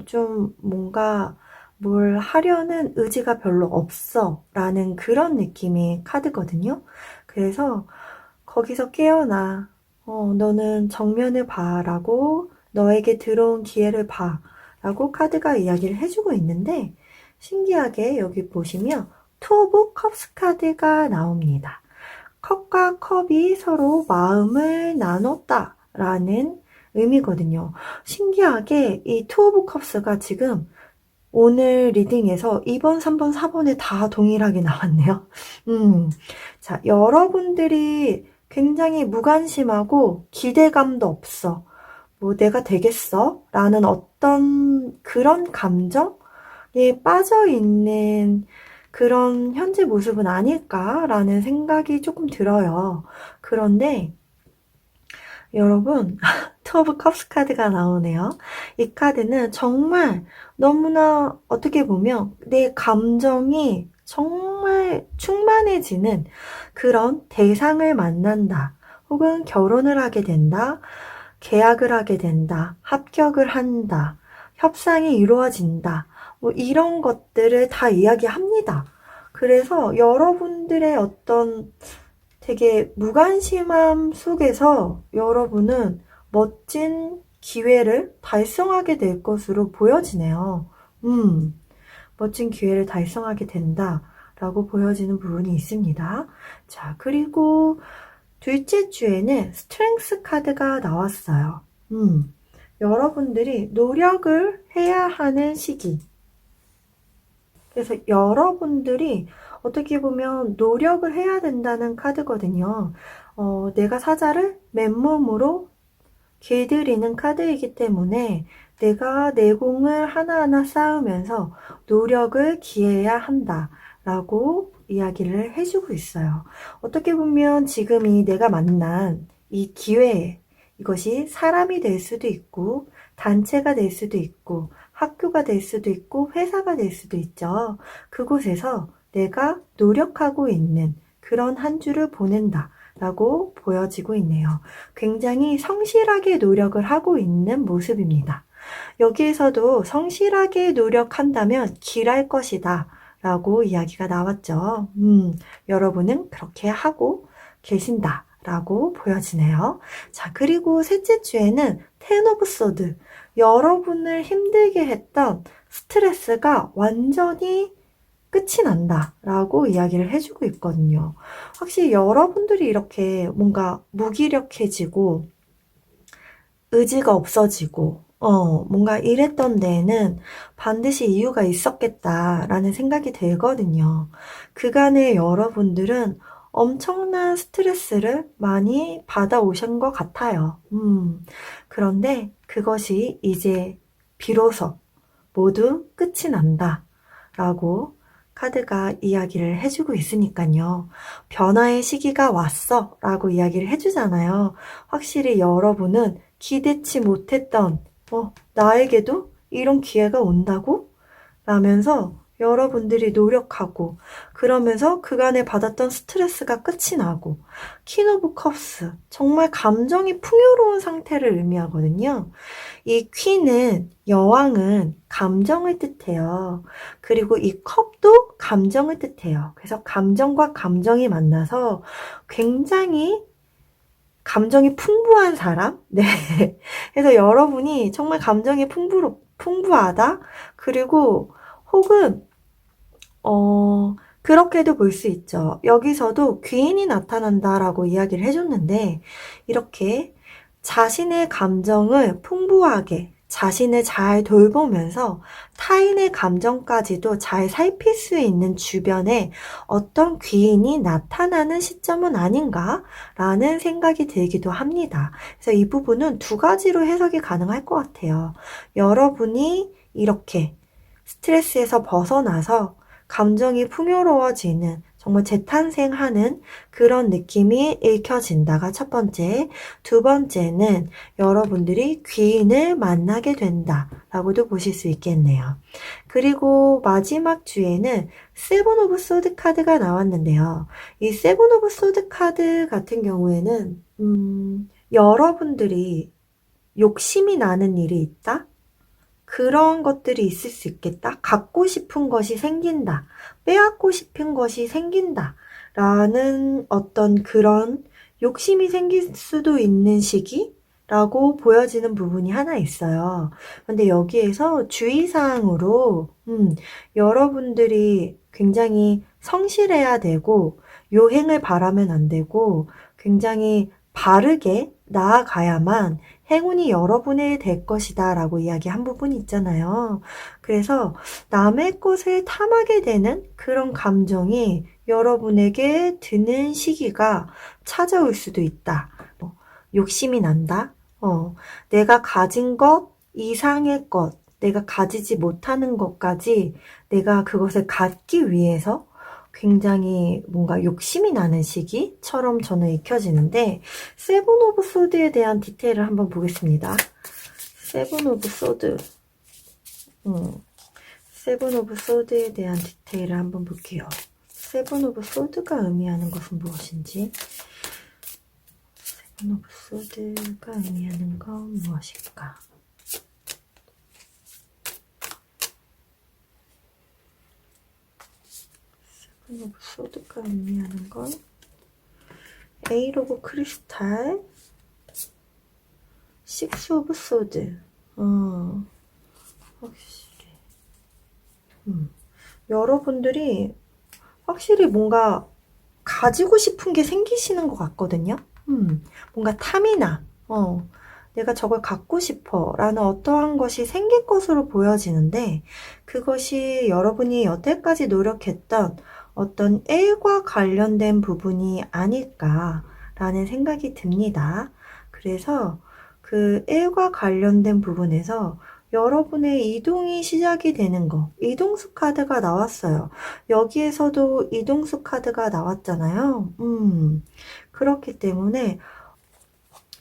좀 뭔가 뭘 하려는 의지가 별로 없어 라는 그런 느낌의 카드거든요. 그래서 거기서 깨어나. 너는 정면을 봐 라고, 너에게 들어온 기회를 봐 라고 카드가 이야기를 해주고 있는데, 신기하게 여기 보시면 Two of Cups 카드가 나옵니다. 컵과 컵이 서로 마음을 나눴다 라는 의미거든요. 신기하게 이 Two of Cups가 지금 오늘 리딩에서 2번, 3번, 4번에 다 동일하게 나왔네요. 자, 여러분들이 굉장히 무관심하고 기대감도 없어. 뭐 내가 되겠어? 라는 어떤 그런 감정에 빠져있는 그런 현재 모습은 아닐까라는 생각이 조금 들어요. 그런데 여러분, 투 오브 컵스 카드가 나오네요. 이 카드는 정말 너무나 어떻게 보면 내 감정이 정말 충만해지는 그런 대상을 만난다. 혹은 결혼을 하게 된다. 계약을 하게 된다. 합격을 한다. 협상이 이루어진다. 뭐 이런 것들을 다 이야기합니다. 그래서 여러분들의 어떤 되게 무관심함 속에서 여러분은 멋진 기회를 달성하게 될 것으로 보여지네요. 멋진 기회를 달성하게 된다라고 보여지는 부분이 있습니다. 자, 그리고 둘째 주에는 스트렝스 카드가 나왔어요. 여러분들이 노력을 해야 하는 시기. 그래서 여러분들이 어떻게 보면 노력을 해야 된다는 카드거든요. 내가 사자를 맨몸으로 길들이는 카드이기 때문에 내가 내공을 하나하나 쌓으면서 노력을 기해야 한다라고 이야기를 해주고 있어요. 어떻게 보면 지금이 내가 만난 이 기회, 이것이 사람이 될 수도 있고 단체가 될 수도 있고 학교가 될 수도 있고 회사가 될 수도 있죠. 그곳에서 내가 노력하고 있는 그런 한 주를 보낸다 라고 보여지고 있네요. 굉장히 성실하게 노력을 하고 있는 모습입니다. 여기에서도 성실하게 노력한다면 길할 것이다 라고 이야기가 나왔죠. 여러분은 그렇게 하고 계신다 라고 보여지네요. 자, 그리고 셋째 주에는 텐 오브 소드. 여러분을 힘들게 했던 스트레스가 완전히 끝이 난다 라고 이야기를 해주고 있거든요. 확실히 여러분들이 이렇게 뭔가 무기력해지고 의지가 없어지고 뭔가 이랬던 데에는 반드시 이유가 있었겠다라는 생각이 들거든요. 그간의 여러분들은 엄청난 스트레스를 많이 받아오신 것 같아요. 그런데 그것이 이제 비로소 모두 끝이 난다 라고 카드가 이야기를 해주고 있으니까요. 변화의 시기가 왔어 라고 이야기를 해주잖아요. 확실히 여러분은 기대치 못했던 나에게도 이런 기회가 온다고? 라면서 여러분들이 노력하고 그러면서 그간에 받았던 스트레스가 끝이 나고 퀸 오브 컵스 정말 감정이 풍요로운 상태를 의미하거든요. 이 퀸은 여왕은 감정을 뜻해요. 그리고 이 컵도 감정을 뜻해요. 그래서 감정과 감정이 만나서 굉장히 감정이 풍부한 사람? 네. 그래서 여러분이 정말 감정이 풍부하다? 그리고 혹은 그렇게도 볼 수 있죠. 여기서도 귀인이 나타난다라고 이야기를 해줬는데, 이렇게 자신의 감정을 풍부하게, 자신을 잘 돌보면서 타인의 감정까지도 잘 살필 수 있는 주변에 어떤 귀인이 나타나는 시점은 아닌가라는 생각이 들기도 합니다. 그래서 이 부분은 두 가지로 해석이 가능할 것 같아요. 여러분이 이렇게 스트레스에서 벗어나서 감정이 풍요로워지는 정말 재탄생하는 그런 느낌이 읽혀진다가 첫 번째, 두 번째는 여러분들이 귀인을 만나게 된다라고도 보실 수 있겠네요. 그리고 마지막 주에는 세븐 오브 소드 카드가 나왔는데요. 이 세븐 오브 소드 카드 같은 경우에는 여러분들이 욕심이 나는 일이 있다? 그런 것들이 있을 수 있겠다. 갖고 싶은 것이 생긴다. 빼앗고 싶은 것이 생긴다. 라는 어떤 그런 욕심이 생길 수도 있는 시기라고 보여지는 부분이 하나 있어요. 근데 여기에서 주의사항으로 여러분들이 굉장히 성실해야 되고 요행을 바라면 안 되고 굉장히 바르게 나아가야만 행운이 여러분의 될 것이다 라고 이야기한 부분이 있잖아요. 그래서 남의 것을 탐하게 되는 그런 감정이 여러분에게 드는 시기가 찾아올 수도 있다. 욕심이 난다. 내가 가진 것 이상의 것, 내가 가지지 못하는 것까지 내가 그것을 갖기 위해서 굉장히 뭔가 욕심이 나는 시기처럼 저는 익혀지는데 세븐 오브 소드에 대한 디테일을 한번 보겠습니다. 세븐 오브 소드 세븐 오브 소드에 대한 디테일을 한번 볼게요. 세븐 오브 소드가 의미하는 것은 무엇인지 세븐 오브 소드가 의미하는 건 무엇일까? 세븐 오브 소드가 의미하는 건 에잇 오브 크리스탈, 식스 오브 소드. 확실히. 여러분들이 확실히 뭔가 가지고 싶은 게 생기시는 것 같거든요. 뭔가 탐이나, 내가 저걸 갖고 싶어 라는 어떠한 것이 생길 것으로 보여지는데 그것이 여러분이 여태까지 노력했던 어떤 일과 관련된 부분이 아닐까라는 생각이 듭니다. 그래서 그 일과 관련된 부분에서 여러분의 이동이 시작이 되는 거, 이동수 카드가 나왔어요. 여기에서도 이동수 카드가 나왔잖아요. 그렇기 때문에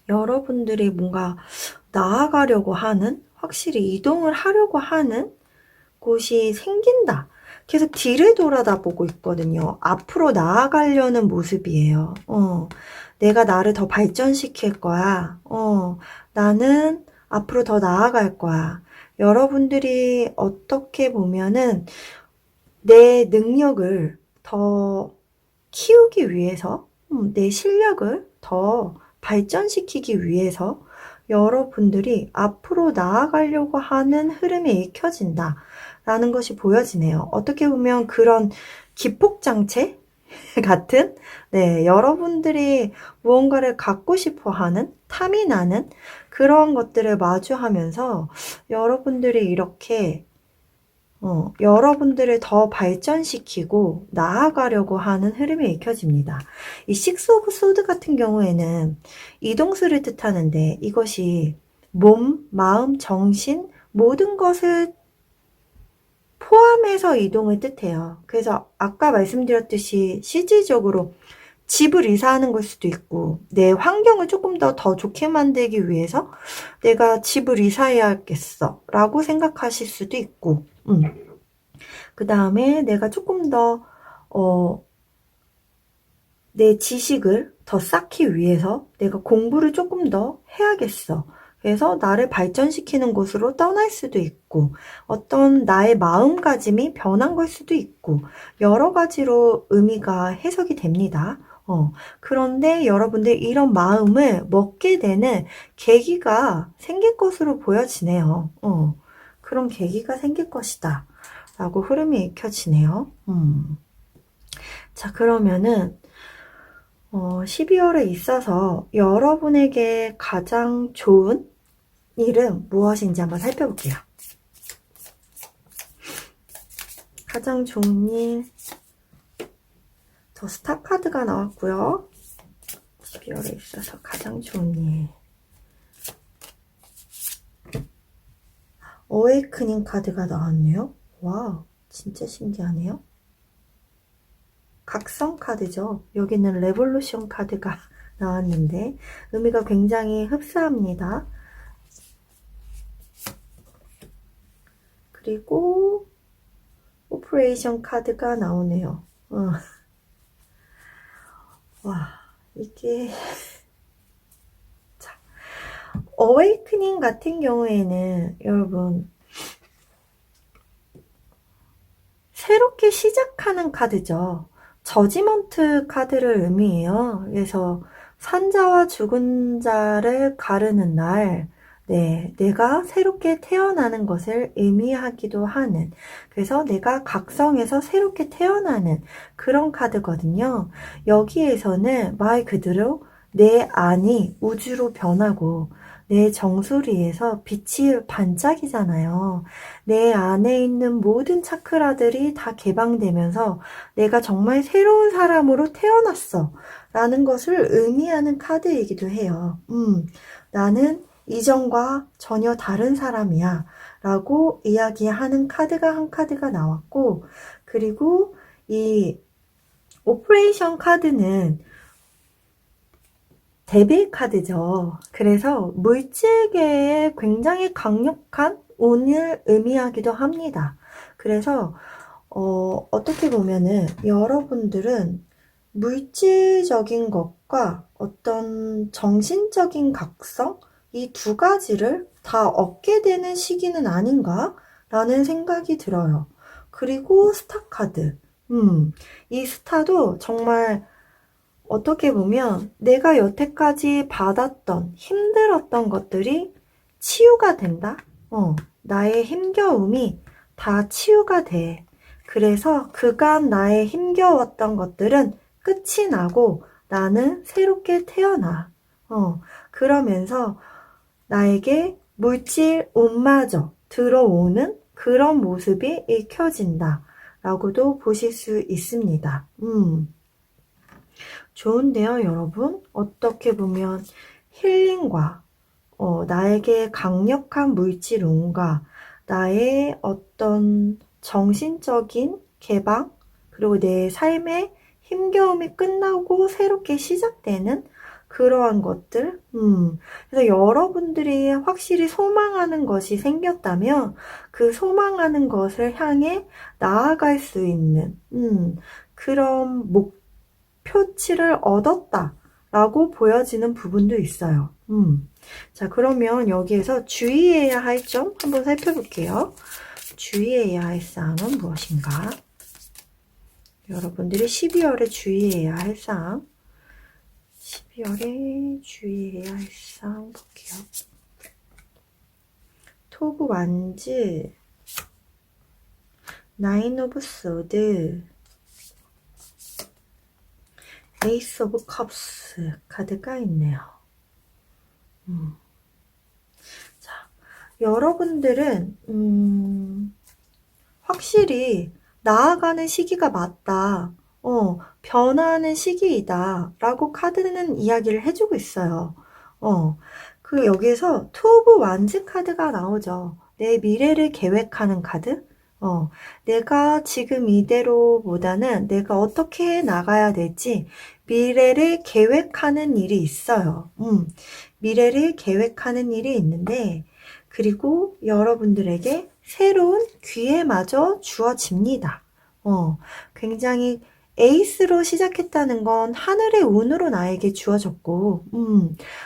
여러분들이 뭔가 나아가려고 하는, 확실히 이동을 하려고 하는 곳이 생긴다. 계속 뒤를 돌아다보고 있거든요. 앞으로 나아가려는 모습이에요. 내가 나를 더 발전시킬 거야. 나는 앞으로 더 나아갈 거야. 여러분들이 어떻게 보면은 내 능력을 더 키우기 위해서, 내 실력을 더 발전시키기 위해서 여러분들이 앞으로 나아가려고 하는 흐름이 읽혀진다. 라는 것이 보여지네요. 어떻게 보면 그런 기폭장치 같은 여러분들이 무언가를 갖고 싶어 하는 탐이 나는 그런 것들을 마주하면서 여러분들이 이렇게 여러분들을 더 발전시키고 나아가려고 하는 흐름이 읽혀집니다. 이 식스 오브 소드 같은 경우에는 이동수를 뜻하는데 이것이 몸, 마음, 정신 모든 것을 포함해서 이동을 뜻해요. 그래서 아까 말씀드렸듯이 실질적으로 집을 이사하는 걸 수도 있고, 내 환경을 조금 더 좋게 만들기 위해서 내가 집을 이사해야겠어 라고 생각하실 수도 있고, 그 다음에 내가 조금 더 내 지식을 더 쌓기 위해서 내가 공부를 조금 더 해야겠어. 그래서 나를 발전시키는 곳으로 떠날 수도 있고, 어떤 나의 마음가짐이 변한 걸 수도 있고, 여러 가지로 의미가 해석이 됩니다. 그런데 여러분들 이런 마음을 먹게 되는 계기가 생길 것으로 보여지네요. 그런 계기가 생길 것이다. 라고 흐름이 읽혀지네요. 자, 그러면은 12월에 있어서 여러분에게 가장 좋은 일은 무엇인지 한번 살펴볼게요. 가장 좋은 일, 더 스타 카드가 나왔고요. 12월에 있어서 가장 좋은 일. 어웨이크닝 카드가 나왔네요. 와우, 진짜 신기하네요. 각성 카드죠. 여기는 레볼루션 카드가 나왔는데 의미가 굉장히 흡사합니다. 그리고 오퍼레이션 카드가 나오네요. 와, 이게 자, 어웨이크닝 같은 경우에는 여러분 새롭게 시작하는 카드죠. 저지먼트 카드를 의미해요. 그래서 산자와 죽은 자를 가르는 날, 네, 내가 새롭게 태어나는 것을 의미하기도 하는, 그래서 내가 각성해서 새롭게 태어나는 그런 카드거든요. 여기에서는 말 그대로 내 안이 우주로 변하고 내 정수리에서 빛이 반짝이잖아요. 내 안에 있는 모든 차크라들이 다 개방되면서 내가 정말 새로운 사람으로 태어났어 라는 것을 의미하는 카드이기도 해요. 나는 이전과 전혀 다른 사람이야 라고 이야기하는 카드가 한 카드가 나왔고, 그리고 이 오퍼레이션 카드는 데빌 카드죠. 그래서 물질계에 굉장히 강력한 운을 의미하기도 합니다. 그래서 어떻게 보면은 여러분들은 물질적인 것과 어떤 정신적인 각성, 이 두 가지를 다 얻게 되는 시기는 아닌가 라는 생각이 들어요. 그리고 스타 카드. 이 스타도 정말 어떻게 보면 내가 여태까지 받았던 힘들었던 것들이 치유가 된다? 나의 힘겨움이 다 치유가 돼. 그래서 그간 나의 힘겨웠던 것들은 끝이 나고 나는 새롭게 태어나. 그러면서 나에게 물질 옷마저 들어오는 그런 모습이 읽혀진다. 라고도 보실 수 있습니다. 좋은데요, 여러분? 어떻게 보면 힐링과 나에게 강력한 물질운과 나의 어떤 정신적인 개방, 그리고 내 삶의 힘겨움이 끝나고 새롭게 시작되는 그러한 것들. 그래서 여러분들이 확실히 소망하는 것이 생겼다면 그 소망하는 것을 향해 나아갈 수 있는 그런 표치를 얻었다라고 보여지는 부분도 있어요. 자, 그러면 여기에서 주의해야 할 점 한번 살펴볼게요. 주의해야 할 사항은 무엇인가? 여러분들이 12월에 주의해야 할 사항. 12월에 주의해야 할 사항 볼게요. 토브 완즈, 나인 오브 소드, 에이스 오브 컵스 카드가 있네요. 자, 여러분들은 확실히 나아가는 시기가 맞다. 변화하는 시기이다. 라고 카드는 이야기를 해주고 있어요. 여기에서 투 오브 완즈 카드가 나오죠. 내 미래를 계획하는 카드. 내가 지금 이대로보다는 내가 어떻게 해 나가야 될지 미래를 계획하는 일이 있어요. 미래를 계획하는 일이 있는데, 그리고 여러분들에게 새로운 기회마저 주어집니다. 굉장히 에이스로 시작했다는 건 하늘의 운으로 나에게 주어졌고,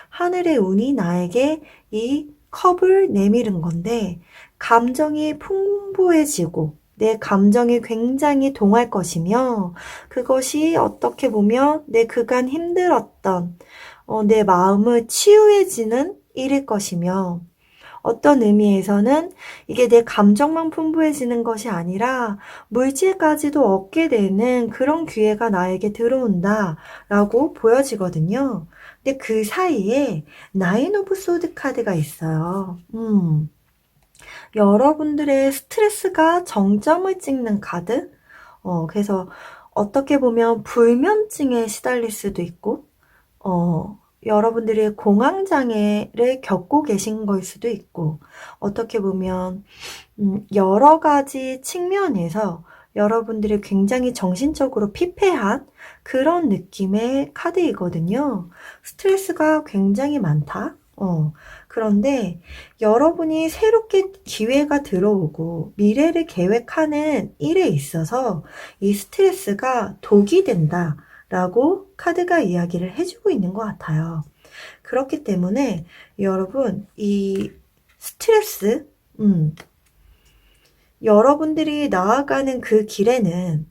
하늘의 운이 나에게 이 컵을 내밀은 건데, 감정이 풍부해지고, 내 감정이 굉장히 동할 것이며, 그것이 어떻게 보면 내 그간 힘들었던, 내 마음을 치유해지는 일일 것이며, 어떤 의미에서는 이게 내 감정만 풍부해지는 것이 아니라 물질까지도 얻게 되는 그런 기회가 나에게 들어온다라고 보여지거든요. 근데 그 사이에 나인 오브 소드 카드가 있어요. 여러분들의 스트레스가 정점을 찍는 카드? 그래서 어떻게 보면 불면증에 시달릴 수도 있고, 여러분들이 공황장애를 겪고 계신 걸 수도 있고, 어떻게 보면, 여러 가지 측면에서 여러분들이 굉장히 정신적으로 피폐한 그런 느낌의 카드이거든요. 스트레스가 굉장히 많다. 그런데 여러분이 새롭게 기회가 들어오고 미래를 계획하는 일에 있어서 이 스트레스가 독이 된다. 라고 카드가 이야기를 해주고 있는 것 같아요. 그렇기 때문에 여러분, 이 스트레스, 여러분들이 나아가는 그 길에는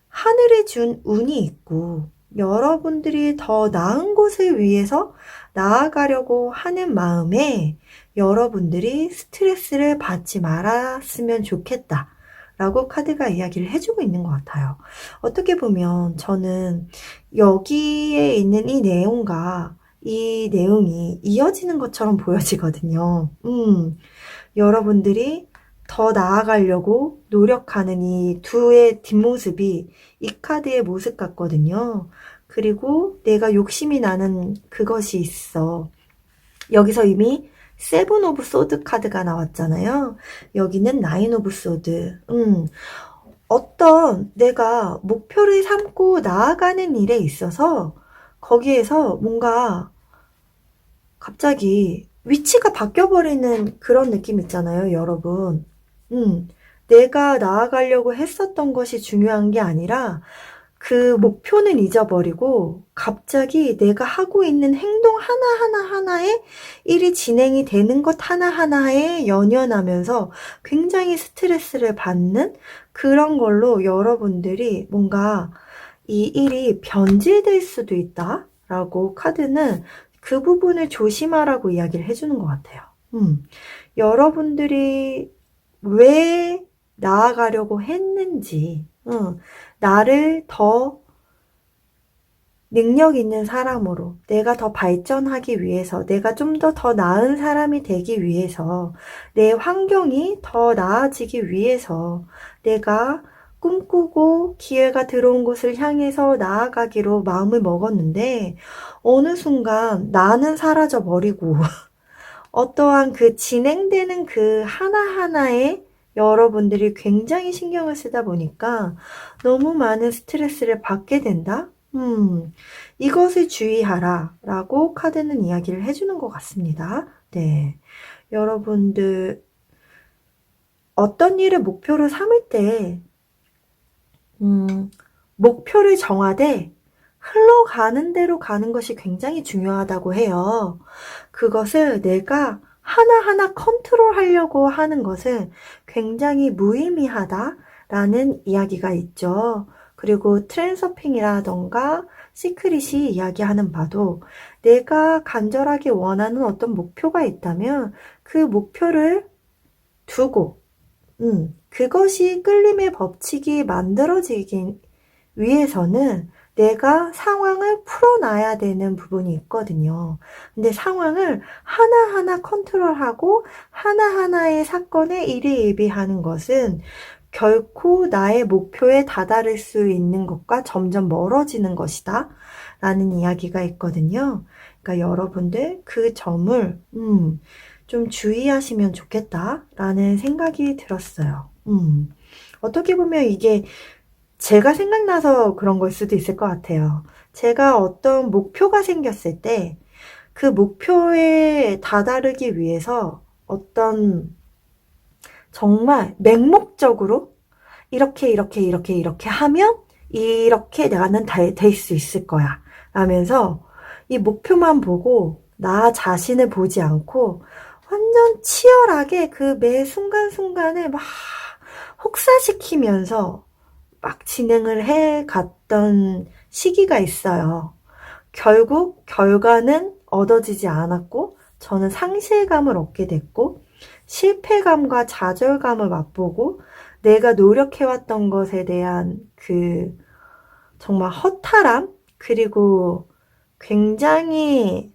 하늘이 준 운이 있고, 여러분들이 더 나은 곳을 위해서 나아가려고 하는 마음에 여러분들이 스트레스를 받지 말았으면 좋겠다. 라고 카드가 이야기를 해주고 있는 것 같아요. 어떻게 보면 저는 여기에 있는 이 내용과 이 내용이 이어지는 것처럼 보여지거든요. 여러분들이 더 나아가려고 노력하는 이 두의 뒷모습이 이 카드의 모습 같거든요. 그리고 내가 욕심이 나는 그것이 있어. 여기서 이미 세븐 오브 소드 카드가 나왔잖아요. 여기는 나인 오브 소드. 어떤 내가 목표를 삼고 나아가는 일에 있어서 거기에서 뭔가 갑자기 위치가 바뀌어버리는 그런 느낌 있잖아요, 여러분. 내가 나아가려고 했었던 것이 중요한 게 아니라 그 목표는 잊어버리고 갑자기 내가 하고 있는 행동 하나하나에 일이 진행이 되는 것 하나하나에 연연하면서 굉장히 스트레스를 받는 그런 걸로 여러분들이 뭔가 이 일이 변질될 수도 있다라고 카드는 그 부분을 조심하라고 이야기를 해주는 것 같아요. 여러분들이 왜 나아가려고 했는지, 나를 더 능력 있는 사람으로, 내가 더 발전하기 위해서, 내가 좀 더 나은 사람이 되기 위해서, 내 환경이 더 나아지기 위해서, 내가 꿈꾸고 기회가 들어온 곳을 향해서 나아가기로 마음을 먹었는데, 어느 순간 나는 사라져 버리고, 어떠한 그 진행되는 그 하나하나에 여러분들이 굉장히 신경을 쓰다 보니까 너무 많은 스트레스를 받게 된다? 이것을 주의하라 라고 카드는 이야기를 해주는 것 같습니다. 네. 여러분들, 어떤 일을 목표로 삼을 때, 목표를 정하되 흘러가는 대로 가는 것이 굉장히 중요하다고 해요. 그것을 내가 하나하나 컨트롤하려고 하는 것은 굉장히 무의미하다라는 이야기가 있죠. 그리고 트랜서핑이라던가 시크릿이 이야기하는 바도 내가 간절하게 원하는 어떤 목표가 있다면 그 목표를 두고 그것이 끌림의 법칙이 만들어지기 위해서는 내가 상황을 풀어놔야 되는 부분이 있거든요. 근데 상황을 하나하나 컨트롤하고 하나하나의 사건에 일희일비하는 것은 결코 나의 목표에 다다를 수 있는 것과 점점 멀어지는 것이다 라는 이야기가 있거든요. 그러니까 여러분들 그 점을 좀 주의하시면 좋겠다 라는 생각이 들었어요. 어떻게 보면 이게 제가 생각나서 그런 걸 수도 있을 것 같아요. 제가 어떤 목표가 생겼을 때 그 목표에 다다르기 위해서 어떤 정말 맹목적으로 이렇게 하면 이렇게 나는 될 수 있을 거야 라면서 이 목표만 보고 나 자신을 보지 않고 완전 치열하게 그 매 순간순간을 막 혹사시키면서 막 진행을 해 갔던 시기가 있어요. 결국 결과는 얻어지지 않았고 저는 상실감을 얻게 됐고 실패감과 좌절감을 맛보고 내가 노력해왔던 것에 대한 그 정말 허탈함 그리고 굉장히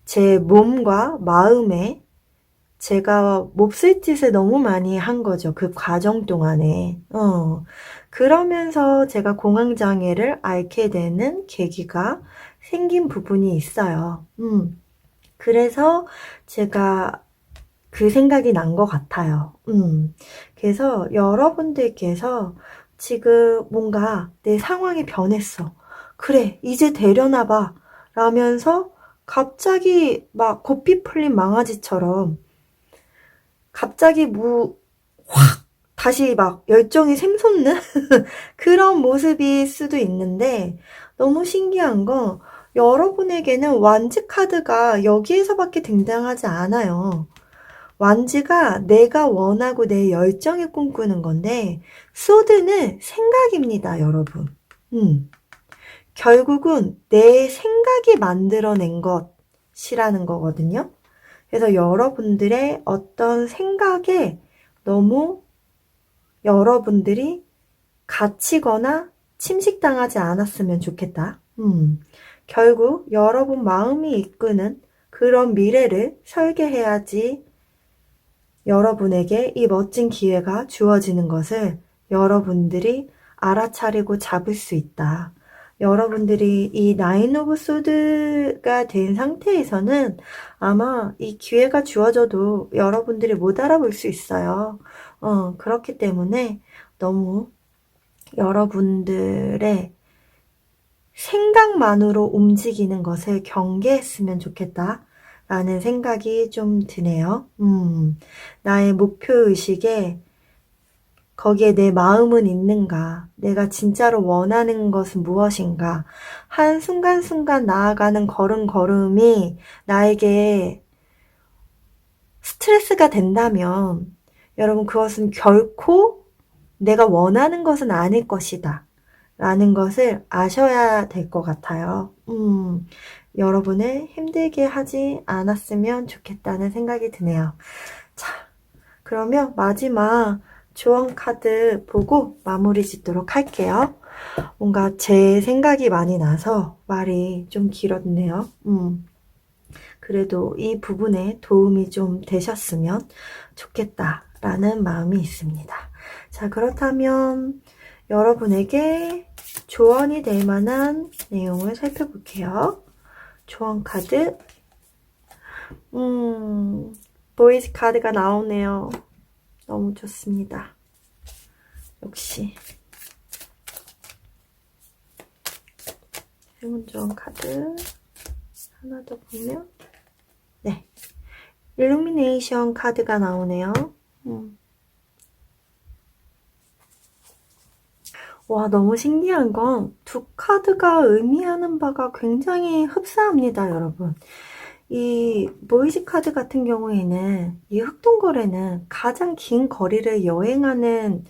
제 몸과 마음에 제가 몹쓸 짓을 너무 많이 한 거죠. 그 과정 동안에. 그러면서 제가 공황장애를 앓게 되는 계기가 생긴 부분이 있어요. 그래서 제가 그 생각이 난 것 같아요. 그래서 여러분들께서 지금 뭔가 내 상황이 변했어. 그래, 이제 되려나 봐. 라면서 갑자기 막 고삐 풀린 망아지처럼 갑자기 확 다시 막 열정이 샘솟는 그런 모습일 수도 있는데 너무 신기한 건 여러분에게는 완즈 카드가 여기에서밖에 등장하지 않아요. 완즈가 내가 원하고 내 열정이 꿈꾸는 건데 소드는 생각입니다, 여러분. 결국은 내 생각이 만들어낸 것이라는 거거든요. 그래서 여러분들의 어떤 생각에 너무 여러분들이 갇히거나 침식당하지 않았으면 좋겠다. 결국 여러분 마음이 이끄는 그런 미래를 설계해야지 여러분에게 이 멋진 기회가 주어지는 것을 여러분들이 알아차리고 잡을 수 있다. 여러분들이 이 나인 오브 소드가 된 상태에서는 아마 이 기회가 주어져도 여러분들이 못 알아볼 수 있어요. 그렇기 때문에 너무 여러분들의 생각만으로 움직이는 것을 경계했으면 좋겠다. 라는 생각이 좀 드네요. 나의 목표의식에 거기에 내 마음은 있는가? 내가 진짜로 원하는 것은 무엇인가? 한 순간순간 나아가는 걸음걸음이 나에게 스트레스가 된다면 여러분 그것은 결코 내가 원하는 것은 아닐 것이다. 라는 것을 아셔야 될 것 같아요. 여러분을 힘들게 하지 않았으면 좋겠다는 생각이 드네요. 자, 그러면 마지막 조언 카드 보고 마무리 짓도록 할게요. 뭔가 제 생각이 많이 나서 말이 좀 길었네요. 그래도 이 부분에 도움이 좀 되셨으면 좋겠다라는 마음이 있습니다. 자, 그렇다면 여러분에게 조언이 될 만한 내용을 살펴볼게요. 조언 카드. 보이즈 카드가 나오네요. 너무 좋습니다. 역시. 행운 조언 카드. 하나 더 보면. 네. 일루미네이션 카드가 나오네요. 와, 너무 신기한 건 두 카드가 의미하는 바가 굉장히 흡사합니다, 여러분. 이 보이즈 카드 같은 경우에는 이 흑동고래는 가장 긴 거리를 여행하는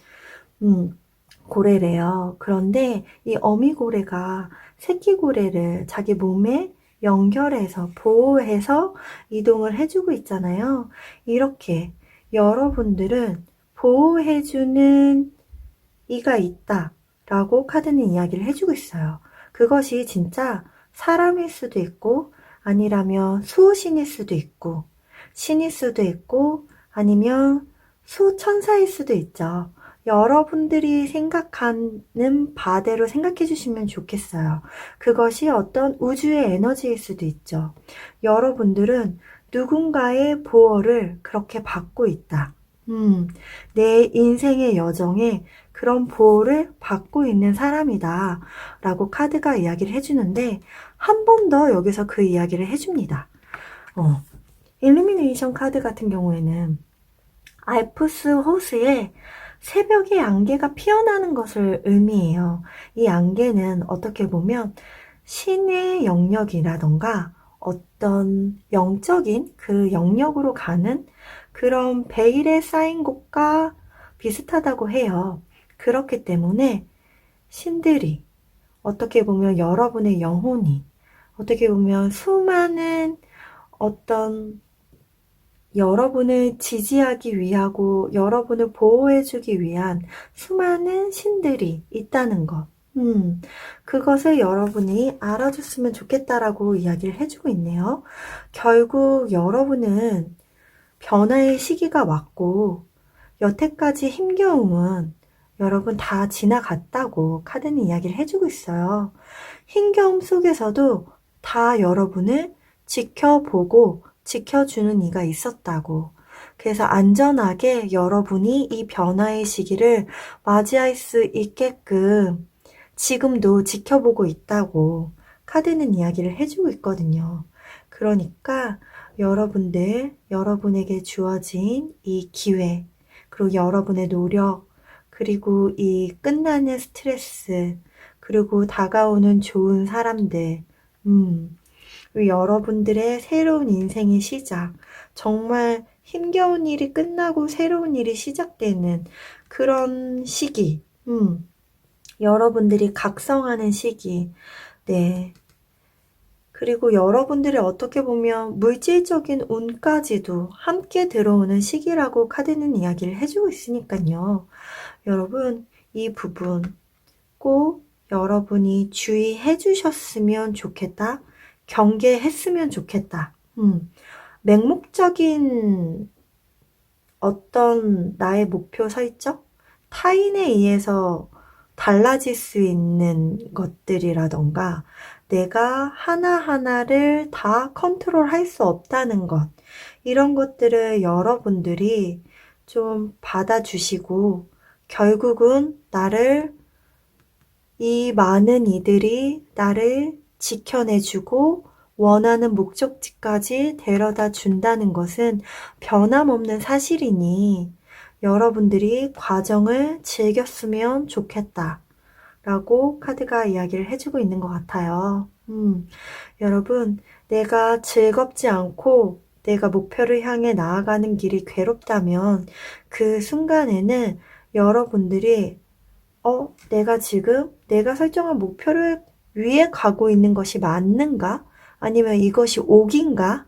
고래래요. 그런데 이 어미고래가 새끼고래를 자기 몸에 연결해서 보호해서 이동을 해주고 있잖아요. 이렇게 여러분들은 보호해주는 이가 있다 라고 카드는 이야기를 해주고 있어요. 그것이 진짜 사람일 수도 있고 아니라면 수호신일 수도 있고 신일 수도 있고 아니면 수천사일 수도 있죠. 여러분들이 생각하는 바대로 생각해 주시면 좋겠어요. 그것이 어떤 우주의 에너지일 수도 있죠. 여러분들은 누군가의 보호를 그렇게 받고 있다. 내 인생의 여정에 그런 보호를 받고 있는 사람이다 라고 카드가 이야기를 해주는데, 한 번 더 여기서 그 이야기를 해줍니다. 일루미네이션 카드 같은 경우에는 알프스 호수에 새벽의 안개가 피어나는 것을 의미해요. 이 안개는 어떻게 보면 신의 영역이라던가 어떤 영적인 그 영역으로 가는 그런 베일에 쌓인 곳과 비슷하다고 해요. 그렇기 때문에 신들이, 어떻게 보면 여러분의 영혼이, 어떻게 보면 수많은 어떤 여러분을 지지하기 위하고 여러분을 보호해주기 위한 수많은 신들이 있다는 것. 그것을 여러분이 알아줬으면 좋겠다라고 이야기를 해주고 있네요. 결국 여러분은 변화의 시기가 왔고, 여태까지 힘겨움은 여러분 다 지나갔다고 카드는 이야기를 해주고 있어요. 힘겨움 속에서도 다 여러분을 지켜보고 지켜주는 이가 있었다고. 그래서 안전하게 여러분이 이 변화의 시기를 맞이할 수 있게끔 지금도 지켜보고 있다고 카드는 이야기를 해주고 있거든요. 그러니까 여러분에게 주어진 이 기회, 그리고 여러분의 노력, 그리고 이 끝나는 스트레스, 그리고 다가오는 좋은 사람들, 그리고 여러분들의 새로운 인생의 시작, 정말 힘겨운 일이 끝나고 새로운 일이 시작되는 그런 시기, 여러분들이 각성하는 시기, 네. 그리고 여러분들의 어떻게 보면 물질적인 운까지도 함께 들어오는 시기라고 카드는 이야기를 해주고 있으니까요. 여러분, 이 부분 꼭 여러분이 주의해 주셨으면 좋겠다. 경계했으면 좋겠다. 맹목적인 어떤 나의 목표 설정? 타인에 의해서 달라질 수 있는 것들이라던가 내가 하나하나를 다 컨트롤할 수 없다는 것, 이런 것들을 여러분들이 좀 받아주시고 결국은 이 많은 이들이 나를 지켜내주고 원하는 목적지까지 데려다 준다는 것은 변함없는 사실이니 여러분들이 과정을 즐겼으면 좋겠다 라고 카드가 이야기를 해주고 있는 것 같아요. 여러분, 내가 즐겁지 않고 내가 목표를 향해 나아가는 길이 괴롭다면 그 순간에는 여러분들이 내가 설정한 목표를 위해 가고 있는 것이 맞는가? 아니면 이것이 옥인가?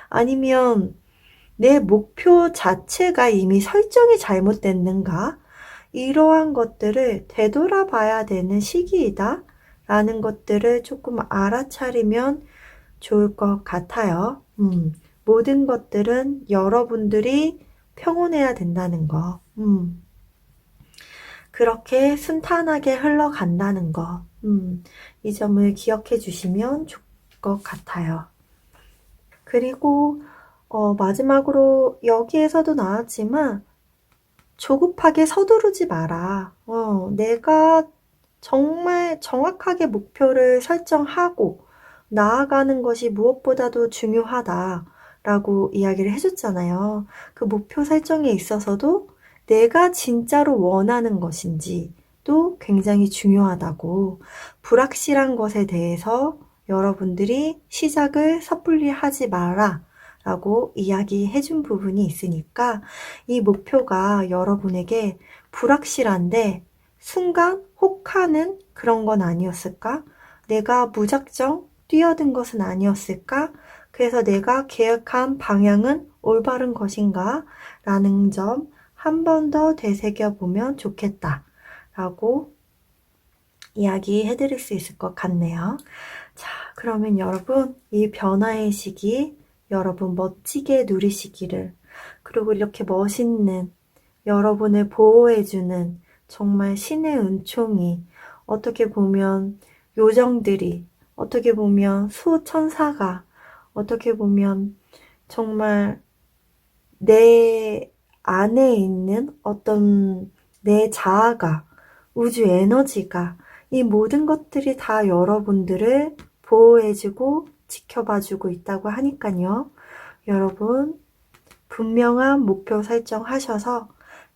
아니면 내 목표 자체가 이미 설정이 잘못됐는가? 이러한 것들을 되돌아봐야 되는 시기이다 라는 것들을 조금 알아차리면 좋을 것 같아요. 모든 것들은 여러분들이 평온해야 된다는 거. 그렇게 순탄하게 흘러간다는 거. 이 점을 기억해 주시면 좋을 것 같아요. 그리고 마지막으로 여기에서도 나왔지만 조급하게 서두르지 마라. 내가 정말 정확하게 목표를 설정하고 나아가는 것이 무엇보다도 중요하다라고 이야기를 해줬잖아요. 그 목표 설정에 있어서도 내가 진짜로 원하는 것인지 또 굉장히 중요하다고, 불확실한 것에 대해서 여러분들이 시작을 섣불리 하지 마라 라고 이야기해 준 부분이 있으니까 이 목표가 여러분에게 불확실한데 순간 혹하는 그런 건 아니었을까? 내가 무작정 뛰어든 것은 아니었을까? 그래서 내가 계획한 방향은 올바른 것인가? 라는 점 한 번 더 되새겨보면 좋겠다 라고 이야기해 드릴 수 있을 것 같네요. 자, 그러면 여러분, 이 변화의 시기 여러분 멋지게 누리시기를, 그리고 이렇게 멋있는 여러분을 보호해주는 정말 신의 은총이, 어떻게 보면 요정들이, 어떻게 보면 수호천사가, 어떻게 보면 정말 내 안에 있는 어떤 내 자아가, 우주 에너지가, 이 모든 것들이 다 여러분들을 보호해주고 지켜봐주고 있다고 하니까요. 여러분, 분명한 목표 설정하셔서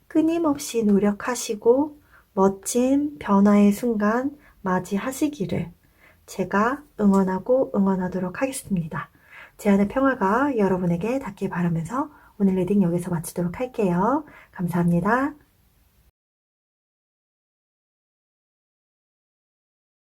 끊임없이 노력하시고 멋진 변화의 순간 맞이하시기를 제가 응원하고 응원하도록 하겠습니다. 제 안의 평화가 여러분에게 닿길 바라면서 오늘 리딩 여기서 마치도록 할게요. 감사합니다.